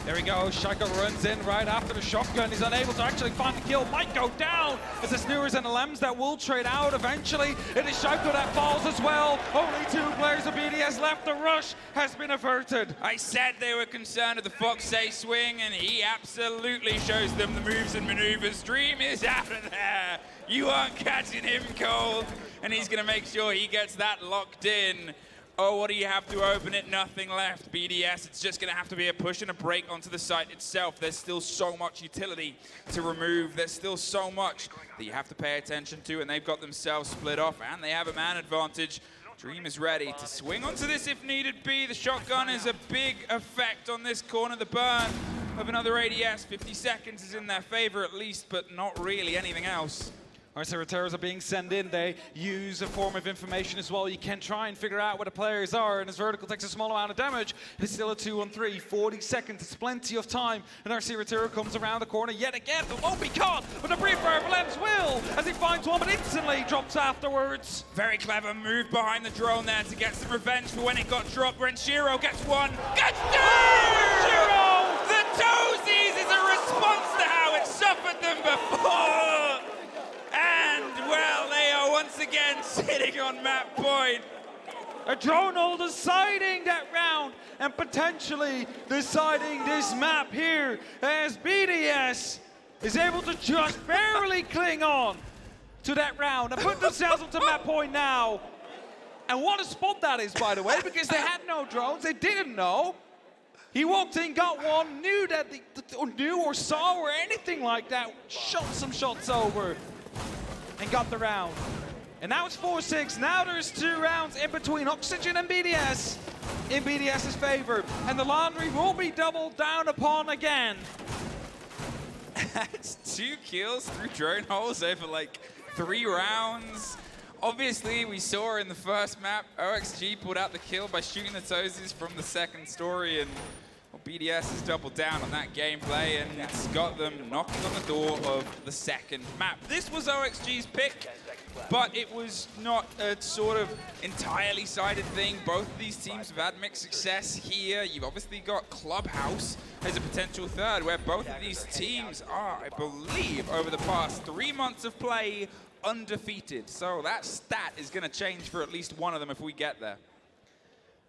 There we go. Shaka runs in right after the shotgun. He's unable to actually find the kill. Might go down. It's the Snewers and the Lems that will trade out eventually. It is Shaka that falls as well. Only 2 players of BDS left. The rush has been averted. I said they were concerned with the Foxay swing, and he absolutely shows them the moves and maneuvers. Dream is out of there. You aren't catching him cold, and he's going to make sure he gets that locked in. Oh, what do you have to open it? Nothing left. BDS, it's just going to have to be a push and a break onto the site itself. There's still so much utility to remove. There's still so much that you have to pay attention to, and they've got themselves split off, and they have a man advantage. Dream is ready to swing onto this if needed be. The shotgun is a big effect on this corner. The burn of another ADS, 50 seconds is in their favor at least, but not really anything else. Our Cerreteros are being sent in. They use a form of information as well. You can try and figure out where the players are, and as Vertical takes a small amount of damage, it's still a 2-on-3, 40 seconds. It's plenty of time, and our Cerretero comes around the corner yet again, but won't be caught. But the brief fire Lems will, as he finds one, but instantly drops afterwards. Very clever move behind the drone there to get some revenge for when it got dropped. Renshiro gets one, gets two! Renshiro! The toesies is a response to how it sitting on map point. A drone all deciding that round and potentially deciding this map here as BDS is able to just barely cling on to that round and put themselves onto map point now. And what a spot that is, by the way, because they had no drones, they didn't know. He walked in, got one, knew that knew or saw or anything like that, shot some shots over and got the round. And now it's 4-6. Now there's 2 rounds in between OXG and BDS in BDS's favor. And the laundry will be doubled down upon again. That's 2 kills through drone holes over like 3 rounds. Obviously, we saw in the first map, OXG pulled out the kill by shooting the Toesies from the second story, and well, BDS has doubled down on that gameplay, and it's got them knocking on the door of the second map. This was OXG's pick, but it was not a sort of entirely sided thing. Both of these teams have had mixed success here. You've obviously got Clubhouse as a potential third, where both of these teams are, I believe, over the past 3 months of play, undefeated. So that stat is going to change for at least one of them if we get there.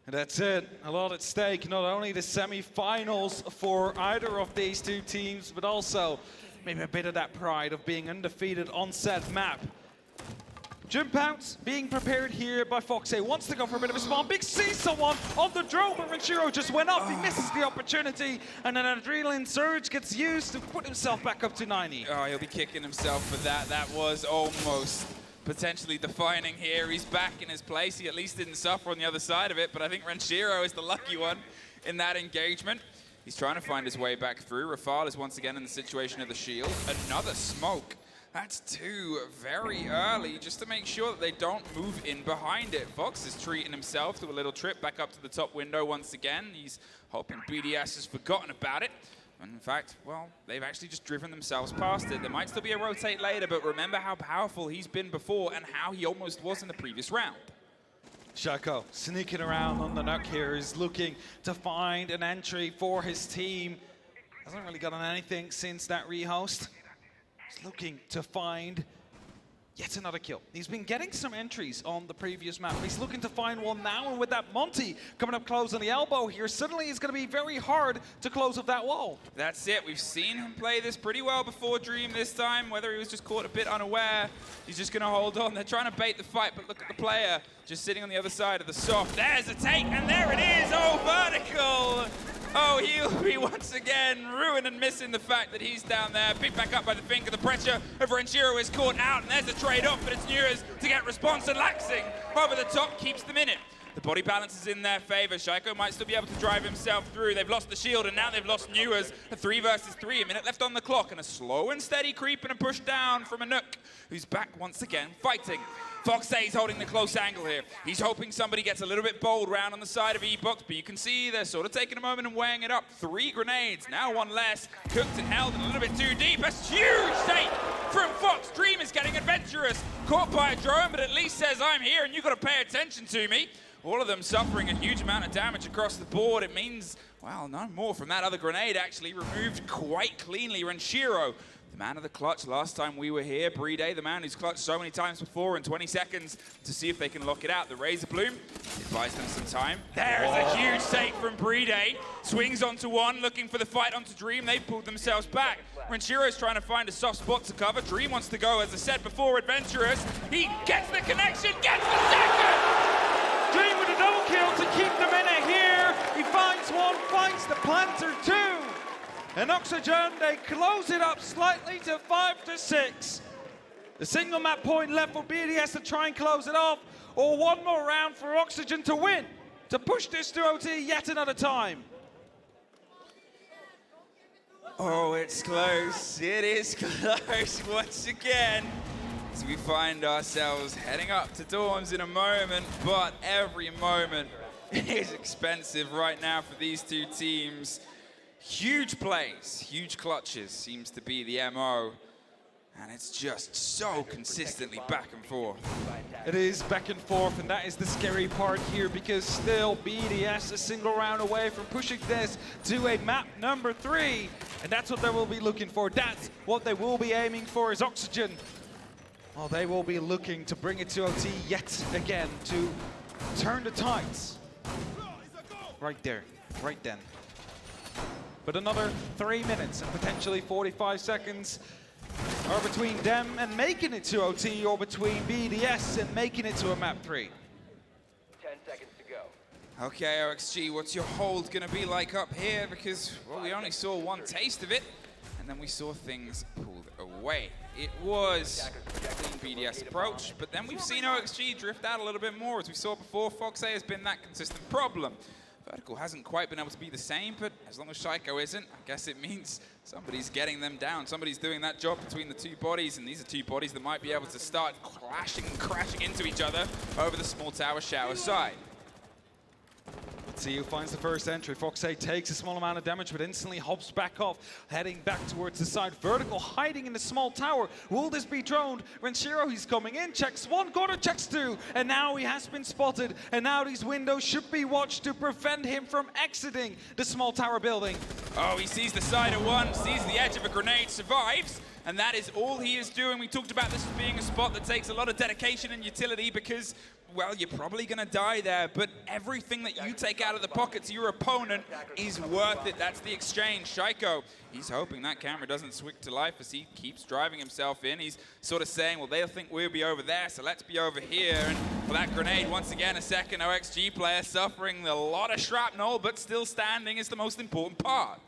And that's it. A lot at stake. Not only the semi-finals for either of these 2 teams, but also maybe a bit of that pride of being undefeated on said map. Jump outs being prepared here by Foxy. Wants to go for a bit of a spawn. Big sees someone on the drone, but Renshiro just went up. He misses the opportunity, and an adrenaline surge gets used to put himself back up to 90. Oh, he'll be kicking himself for that. That was almost potentially defining here. He's back in his place. He at least didn't suffer on the other side of it, but I think Renshiro is the lucky one in that engagement. He's trying to find his way back through. Rafal is once again in the situation of the shield. Another smoke. That's 2 very early, just to make sure that they don't move in behind it. Fox is treating himself to a little trip back up to the top window once again. He's hoping BDS has forgotten about it. And in fact, well, they've actually just driven themselves past it. There might still be a rotate later, but remember how powerful he's been before and how he almost was in the previous round. Shako sneaking around on the Nook here is looking to find an entry for his team. Hasn't really gotten anything since that rehost. He's looking to find yet another kill. He's been getting some entries on the previous map. He's looking to find one now, and with that Monty coming up close on the elbow here, suddenly it's going to be very hard to close up that wall. That's it. We've seen him play this pretty well before Dream this time. Whether he was just caught a bit unaware, he's just going to hold on. They're trying to bait the fight, but look at the player just sitting on the other side of the soft. There's a take, and there it is. Oh, vertical. Oh, he'll be once again ruined and missing the fact that he's down there. Picked back up by the finger. The pressure of Renshiro is caught out, and there's a trade-off, but it's Nuez to get response, and Laxing over the top keeps them in it. The body balance is in their favor. Shaiko might still be able to drive himself through. They've lost the shield, and now they've lost Nuez. A 3 versus 3, a minute left on the clock, and a slow and steady creep and a push down from Anouk, who's back once again fighting. Foxay's holding the close angle here. He's hoping somebody gets a little bit bold round on the side of eBooks, but you can see they're sort of taking a moment and weighing it up. 3 grenades, now 1 less. Cooked and held and a little bit too deep. That's huge take from Fox. Dream is getting adventurous. Caught by a drone, but at least says, I'm here and you've got to pay attention to me. All of them suffering a huge amount of damage across the board. It means, well, no more from that other grenade actually removed quite cleanly. Renshiro, the man of the clutch last time we were here. Playday, the man who's clutched so many times before in 20 seconds to see if they can lock it out. The Razor Bloom, it buys them some time. There's a huge take from Playday. Swings onto one, looking for the fight onto Dream. They've pulled themselves back. Renshiro's trying to find a soft spot to cover. Dream wants to go, as I said before, adventurous. He gets the connection, gets the second! Dream with a double kill to keep them in it here. He finds one, finds the planter 2. And Oxygen, they close it up slightly to 5-6. The single map point left for BDS to try and close it off, or one more round for Oxygen to win, to push this to OT yet another time. Oh, it's close. It is close once again. As we find ourselves heading up to dorms in a moment, but every moment is expensive right now for these 2 teams. Huge plays, huge clutches seems to be the MO. And it's just so consistently back and forth. It is back and forth, and that is the scary part here, because still BDS a single round away from pushing this to a map number 3. And that's what they will be looking for. That's what they will be aiming for, is Oxygen. Well, they will be looking to bring it to OT yet again to turn the tides. Right there, right then. But another 3 minutes and potentially 45 seconds are between them and making it to OT, or between BDS and making it to a map 3. 10 seconds to go. Okay, OXG, what's your hold gonna be like up here? Because, well, we only saw one taste of it, and then we saw things pulled away. It was a clean BDS approach, but then we've seen OXG drift out a little bit more. As we saw before, Foxay has been that consistent problem. Vertical hasn't quite been able to be the same, but as long as Shaiko isn't, I guess it means somebody's getting them down. Somebody's doing that job between the two bodies, and these are two bodies that might be able to start clashing and crashing into each other over the small tower shower side. Let's see who finds the first entry. Foxay takes a small amount of damage, but instantly hops back off, heading back towards the side. Vertical hiding in the small tower. Will this be droned? Renshiro, he's coming in, checks one corner, checks two, and now he has been spotted. And now these windows should be watched to prevent him from exiting the small tower building. Oh, he sees the side of one, sees the edge of a grenade, survives, and that is all he is doing. We talked about this as being a spot that takes a lot of dedication and utility because, well, you're probably gonna die there, but everything that you take out of the pockets of your opponent is worth it. That's the exchange. Shaiko, he's hoping that camera doesn't switch to life as he keeps driving himself in. He's sort of saying, well, they'll think we'll be over there, so let's be over here. And for that grenade, once again, a second OXG player suffering a lot of shrapnel, but still standing is the most important part.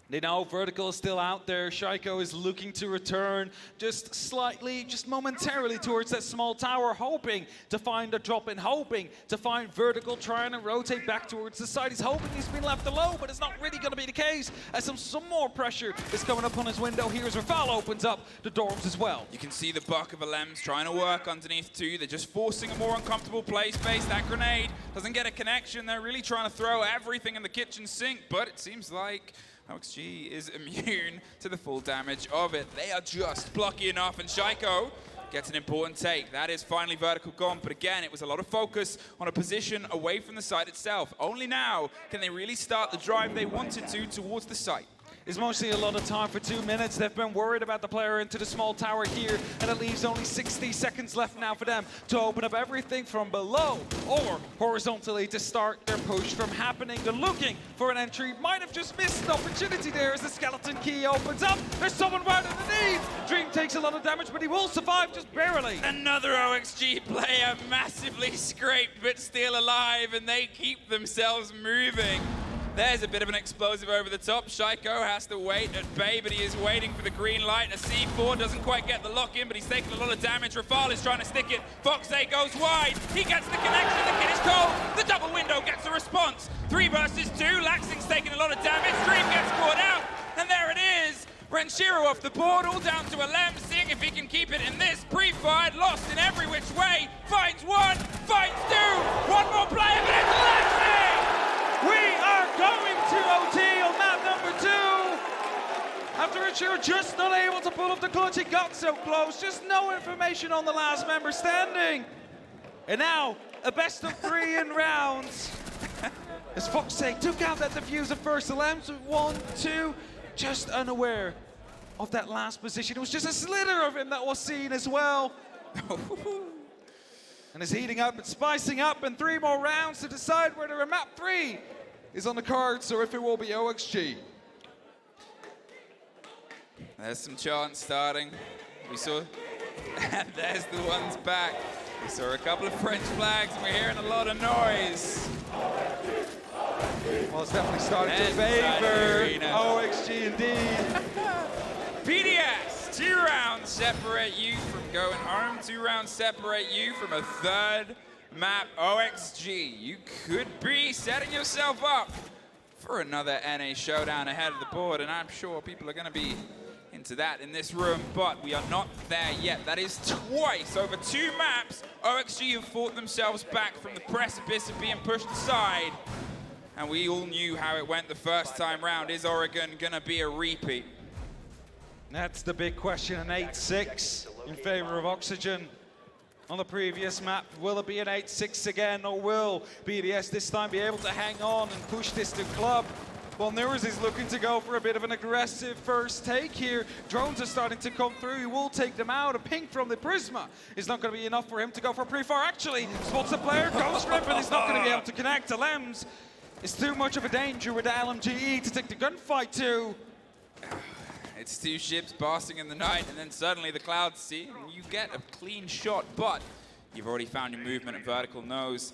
They know Vertical is still out there. Shaiko is looking to return just slightly, just momentarily towards that small tower, hoping to find a drop in, hoping to find Vertical trying to rotate back towards the side. He's hoping he's been left alone, but it's not really going to be the case as some more pressure is coming up on his window here as Rafal opens up the dorms as well. You can see the buck of Alems trying to work underneath two. They're just forcing a more uncomfortable play space. That grenade doesn't get a connection. They're really trying to throw everything in the kitchen sink, but it seems like OXG is immune to the full damage of it. They are just blocky enough, and Shaiko gets an important take. That is finally Vertical gone, but again, it was a lot of focus on a position away from the site itself. Only now can they really start the drive they wanted to towards the site. It's mostly a lot of time for 2 minutes. They've been worried about the player into the small tower here, and it leaves only 60 seconds left now for them to open up everything from below or horizontally to start their push from happening. They're looking for an entry. Might have just missed an opportunity there as the skeleton key opens up. There's someone right underneath. Dream takes a lot of damage, but he will survive just barely. Another OXG player massively scraped, but still alive, and they keep themselves moving. There's a bit of an explosive over the top. Shaiko has to wait at bay, but he is waiting for the green light. A C4 doesn't quite get the lock in, but he's taking a lot of damage. Rafal is trying to stick it. Foxay goes wide. He gets the connection. The kid is cold. The double window gets a response. 3 versus 2. Laxing's taking a lot of damage. Dream gets caught out. And there it is. Renshiro off the board, all down to Alem, seeing if he can keep it in this. Pre-fired, lost in every which way. Finds one, finds two. One more player, but it's Laxing! We are going to OT on map number 2. After Renshiro just not able to pull up the clutch, he got so close. Just no information on the last member standing. And now, a best of 3 in rounds. As Foxay took out that diffuser first, Alam's 1, 2, just unaware of that last position. It was just a slither of him that was seen as well. And it's heating up and spicing up, and 3 more rounds to decide whether a map 3 is on the cards or if it will be OXG. There's some chants starting. We saw, and there's the ones back. We saw a couple of French flags, and we're hearing a lot of noise. Well, it's definitely starting to favor OXG indeed. BDS, 2 rounds separate you from going home. 2 rounds separate you from a 3rd map. OXG, you could be setting yourself up for another NA showdown ahead of the board, and I'm sure people are going to be into that in this room, but we are not there yet. That is twice over 2 maps. OXG have fought themselves back from the precipice of being pushed aside, and we all knew how it went the first time round. Is Oregon going to be a repeat? That's the big question, an 8-6 in favor of Oxygen. On the previous map, will it be an 8-6 again, or will BDS this time be able to hang on and push this to club? Well, Newers is looking to go for a bit of an aggressive first take here. Drones are starting to come through. He will take them out. A ping from the Prisma is not going to be enough for him to go for pre-fire. Actually, spots the player, goes for it, but he's not going to be able to connect. Lems is too much of a danger with the LMGE to take the gunfight to. It's two ships basking in the night, and then suddenly the clouds see, and you get a clean shot, but you've already found your movement, and Vertical knows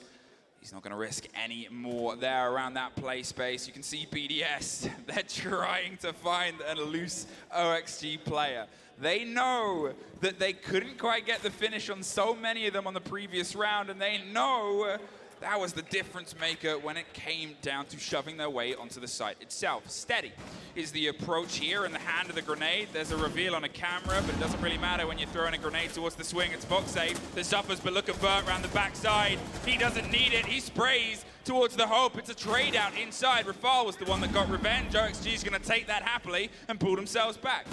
he's not going to risk any more there around that play space. You can see BDS, they're trying to find a loose OXG player. They know that they couldn't quite get the finish on so many of them on the previous round, and they know that was the difference maker when it came down to shoving their way onto the site itself. Steady is the approach here in the hand of the grenade. There's a reveal on a camera, but it doesn't really matter when you're throwing a grenade towards the swing. It's box safe. The suffers, but look at Burt around the backside. He doesn't need it. He sprays towards the hope. It's a trade out inside. Rafal was the one that got revenge. OXG is going to take that happily and pull themselves back.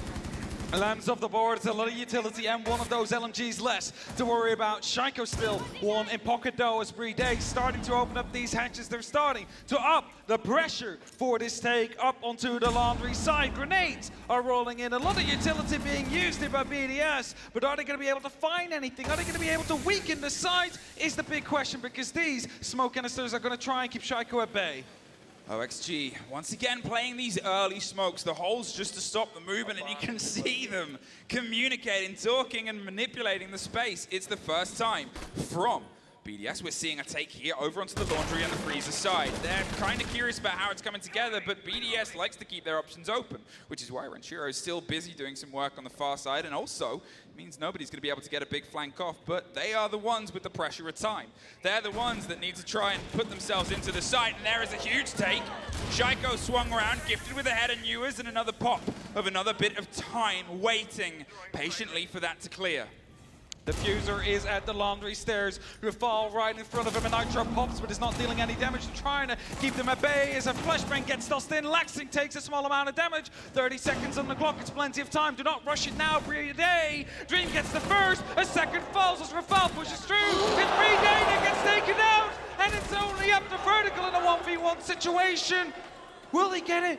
Lambs off the board, it's a lot of utility and one of those LMGs less to worry about. Shaiko still one in pocket though as Playday starting to open up these hatches. They're starting to up the pressure for this take up onto the laundry side. Grenades are rolling in, a lot of utility being used here by BDS, but are they going to be able to find anything? Are they going to be able to weaken the sides is the big question, because these smoke canisters are going to try and keep Shaiko at bay. OXG, once again playing these early smokes, the holes just to stop the movement, and you can see them communicating, talking, and manipulating the space. It's the first time from BDS we're seeing a take here over onto the laundry and the freezer side. They're kind of curious about how it's coming together, but BDS likes to keep their options open, which is why Renshiro is still busy doing some work on the far side, and also means nobody's going to be able to get a big flank off, but they are the ones with the pressure of time. They're the ones that need to try and put themselves into the site, and there is a huge take. Shaiko swung around, gifted with a head of Newers, and another pop of another bit of time, waiting patiently for that to clear. The Fuser is at the laundry stairs. Rafal right in front of him, and Nitro pops, but is not dealing any damage. Trying to keep them at bay as a flashbang gets tossed in. Laxing takes a small amount of damage. 30 seconds on the clock. It's plenty of time. Do not rush it now, Playday. Dream gets the first. A second falls as Rafal pushes through. It's Playday that gets taken out, and it's only up to Vertical in a 1v1 situation. Will he get it?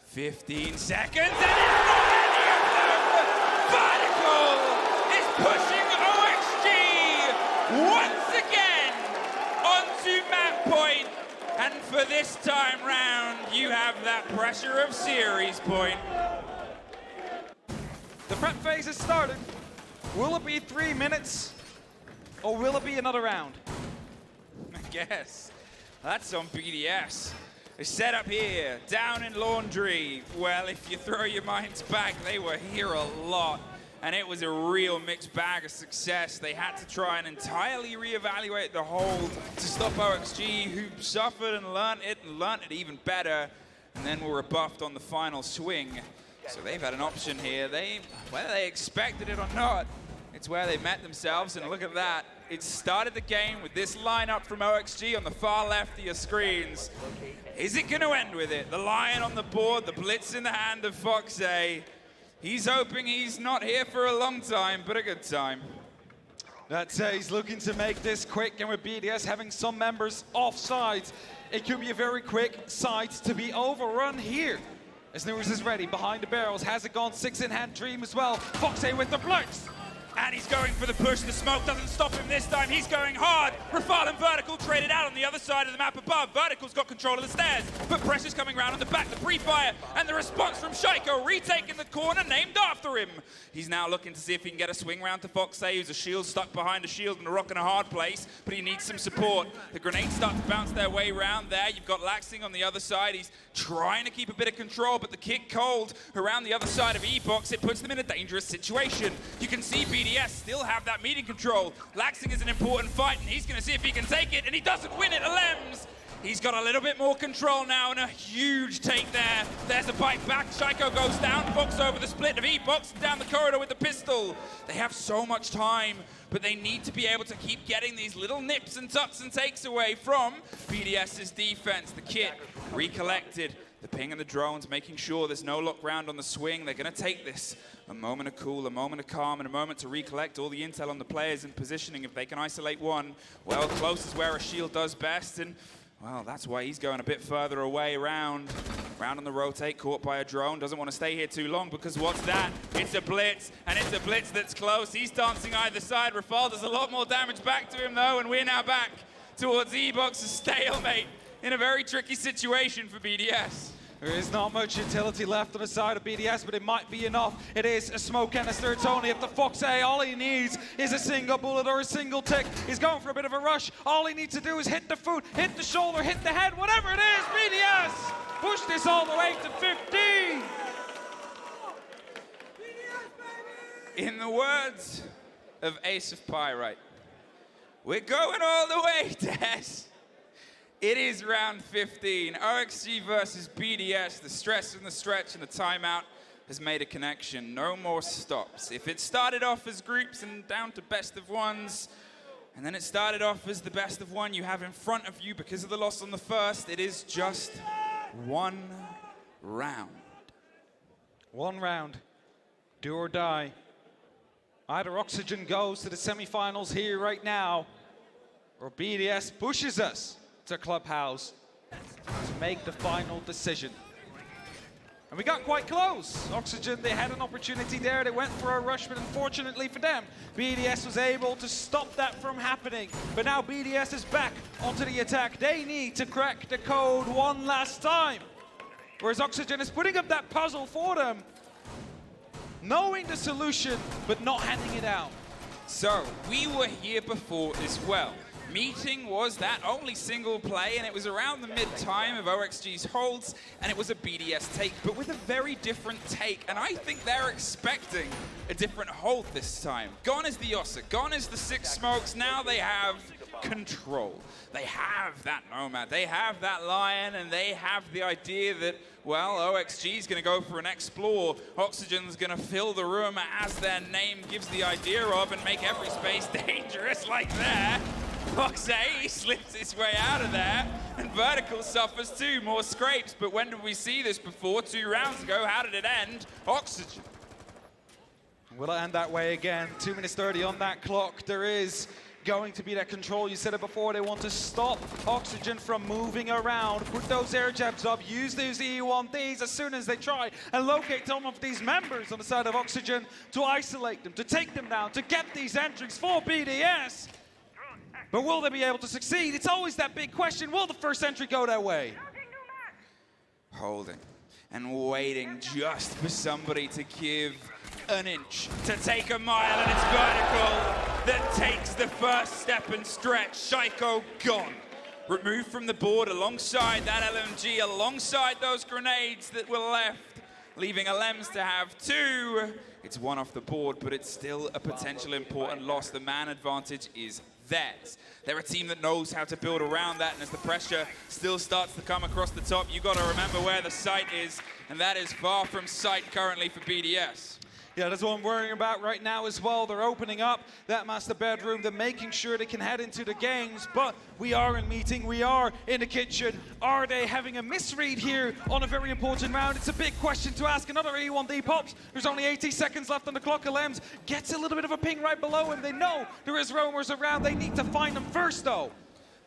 15 seconds, and it's not any of them! Vertical is pushing OXG once again onto map point, and for this time round, you have that pressure of series point. The prep phase has started. Will it be 3 minutes, or will it be another round? I guess that's on BDS. They set up here, down in laundry. Well, if you throw your minds back, they were here a lot, and it was a real mixed bag of success. They had to try and entirely reevaluate the hold to stop OXG, who suffered and learned it even better, and then were rebuffed on the final swing. So they've had an option here. Whether they expected it or not, it's where they met themselves, and look at that. It started the game with this lineup from OXG on the far left of your screens. Is it going to end with it? The Lion on the board, the Blitz in the hand of Foxay. He's hoping he's not here for a long time, but a good time. That's he's looking to make this quick, and with BDS having some members off sides, it could be a very quick side to be overrun here. As Newers is ready, behind the barrels, has it gone 6 in hand, Dream as well. Foxay with the Blitz. And he's going for the push. The smoke doesn't stop him this time. He's going hard. Rafal and Vertical traded out on the other side of the map above. Vertical's got control of the stairs, but pressure's coming around on the back. The pre-fire and the response from Shaiko, retaking the corner named after him. He's now looking to see if he can get a swing round to Foxay, who's a shield stuck behind a shield and a rock in a hard place, but he needs some support. The grenades start to bounce their way around there. You've got Laxing on the other side. He's trying to keep a bit of control, but the kick cold around the other side of E-Box, it puts them in a dangerous situation. You can see BDS still have that meeting control. Laxing is an important fight, and he's going to see if he can take it, and he doesn't win it. Lems, he's got a little bit more control now, and a huge take there. There's a bite back. Shaiko goes down. Fox over the split of E-Box down the corridor with the pistol. They have so much time, but they need to be able to keep getting these little nips and tucks and takes away from BDS's defense. The kit recollected. The ping and the drones, making sure there's no lock round on the swing. They're going to take this. A moment of cool, a moment of calm, and a moment to recollect all the intel on the players and positioning. If they can isolate one, well, close is where a shield does best. And Well, that's why he's going a bit further away, round on the rotate, caught by a drone. Doesn't want to stay here too long because what's that? It's a blitz, and it's a blitz that's close. He's dancing either side. Rafal does a lot more damage back to him, though, and we're now back towards E-Box's stalemate in a very tricky situation for BDS. There is not much utility left on the side of BDS, but it might be enough. It is a smoke canister. It's only up to Fox A. All he needs is a single bullet or a single tick. He's going for a bit of a rush. All he needs to do is hit the foot, hit the shoulder, hit the head, whatever it is. BDS push this all the way to 15. In the words of Ace of Pyrite, we're going all the way, Des. It is round 15. OXG versus BDS. The stress and the stretch and the timeout has made a connection. No more stops. If it started off as groups and down to best of ones, and then it started off as the best of one you have in front of you because of the loss on the first, it is just one round. One round. Do or die. Either Oxygen goes to the semifinals here right now, or BDS pushes us to Clubhouse to make the final decision. And we got quite close. Oxygen, they had an opportunity there. They went for a rush, but unfortunately for them, BDS was able to stop that from happening. But now BDS is back onto the attack. They need to crack the code one last time. Whereas Oxygen is putting up that puzzle for them, knowing the solution, but not handing it out. So, we were here before as well. Meeting was that only single play, and it was around the mid-time of OXG's holds, and it was a BDS take, but with a very different take, and I think they're expecting a different hold this time. Gone is the Ossa, gone is the 6 smokes, now they have control. They have that Nomad, they have that Lion, and they have the idea that, well, OXG's gonna go for an explore, Oxygen's gonna fill the room as their name gives the idea of, and make every space dangerous like that. Fox A slips his way out of there, and Vertical suffers too, more scrapes. But when did we see this before? 2 rounds ago, how did it end? Oxygen. Will it end that way again? 2 minutes 30 on that clock. There is going to be that control. You said it before, they want to stop Oxygen from moving around, put those air jabs up, use those E1Ds as soon as they try and locate some of these members on the side of Oxygen to isolate them, to take them down, to get these entries for BDS. But will they be able to succeed? It's always that big question. Will the first entry go their way? Holding and waiting just for somebody to give an inch, to take a mile, and it's Vertical that takes the first step and stretch. Psycho gone. Removed from the board alongside that LMG, alongside those grenades that were left, leaving Alems to have 2. It's 1 off the board, but it's still a potential important loss. The man advantage is theirs. They're a team that knows how to build around that, and as the pressure still starts to come across the top, you got to remember where the site is, and that is far from sight currently for BDS. Yeah, that's what I'm worrying about right now as well. They're opening up that master bedroom. They're making sure they can head into the games, but we are in meeting. We are in the kitchen. Are they having a misread here on a very important round? It's a big question to ask. Another E1D pops. There's only 80 seconds left on the clock. Alems gets a little bit of a ping right below him. They know there is roamers around. They need to find them first, though.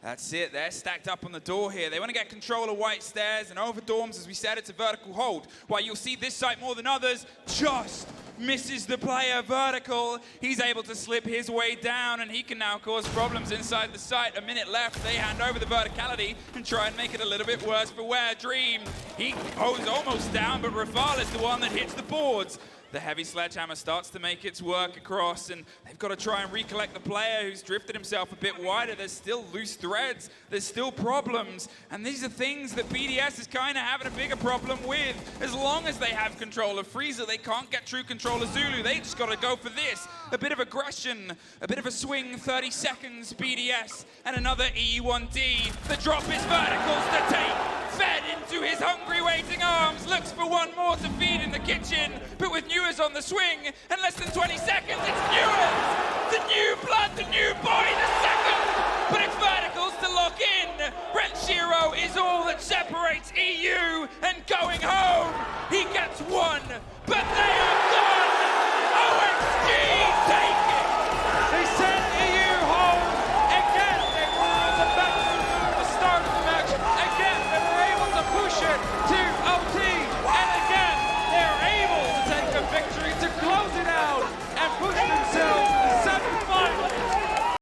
That's it, they're stacked up on the door here. They want to get control of White Stairs, and over Dorms, as we said, it's a vertical hold. While you'll see this site more than others, just misses the player. Vertical, he's able to slip his way down, and he can now cause problems inside the site. A minute left, they hand over the verticality and try and make it a little bit worse for Where Dream. He goes almost down, but Rafal is the one that hits the boards. The heavy sledgehammer starts to make its work across, and they've got to try and recollect the player who's drifted himself a bit wider. There's still loose threads, there's still problems, and these are things that BDS is kind of having a bigger problem with. As long as they have control of Freezer, they can't get true control of Zulu. They just got to go for this. A bit of aggression, a bit of a swing, 30 seconds, BDS, and another E1D. The drop is Verticals to take. Fed into his hungry waiting arms, looks for one more to feed in the kitchen, but with Newers on the swing, and less than 20 seconds, it's Newers! The new blood, the new boy, the second! But it's Verticals to lock in! Brent Shiro is all that separates EU and going home! He gets 1, but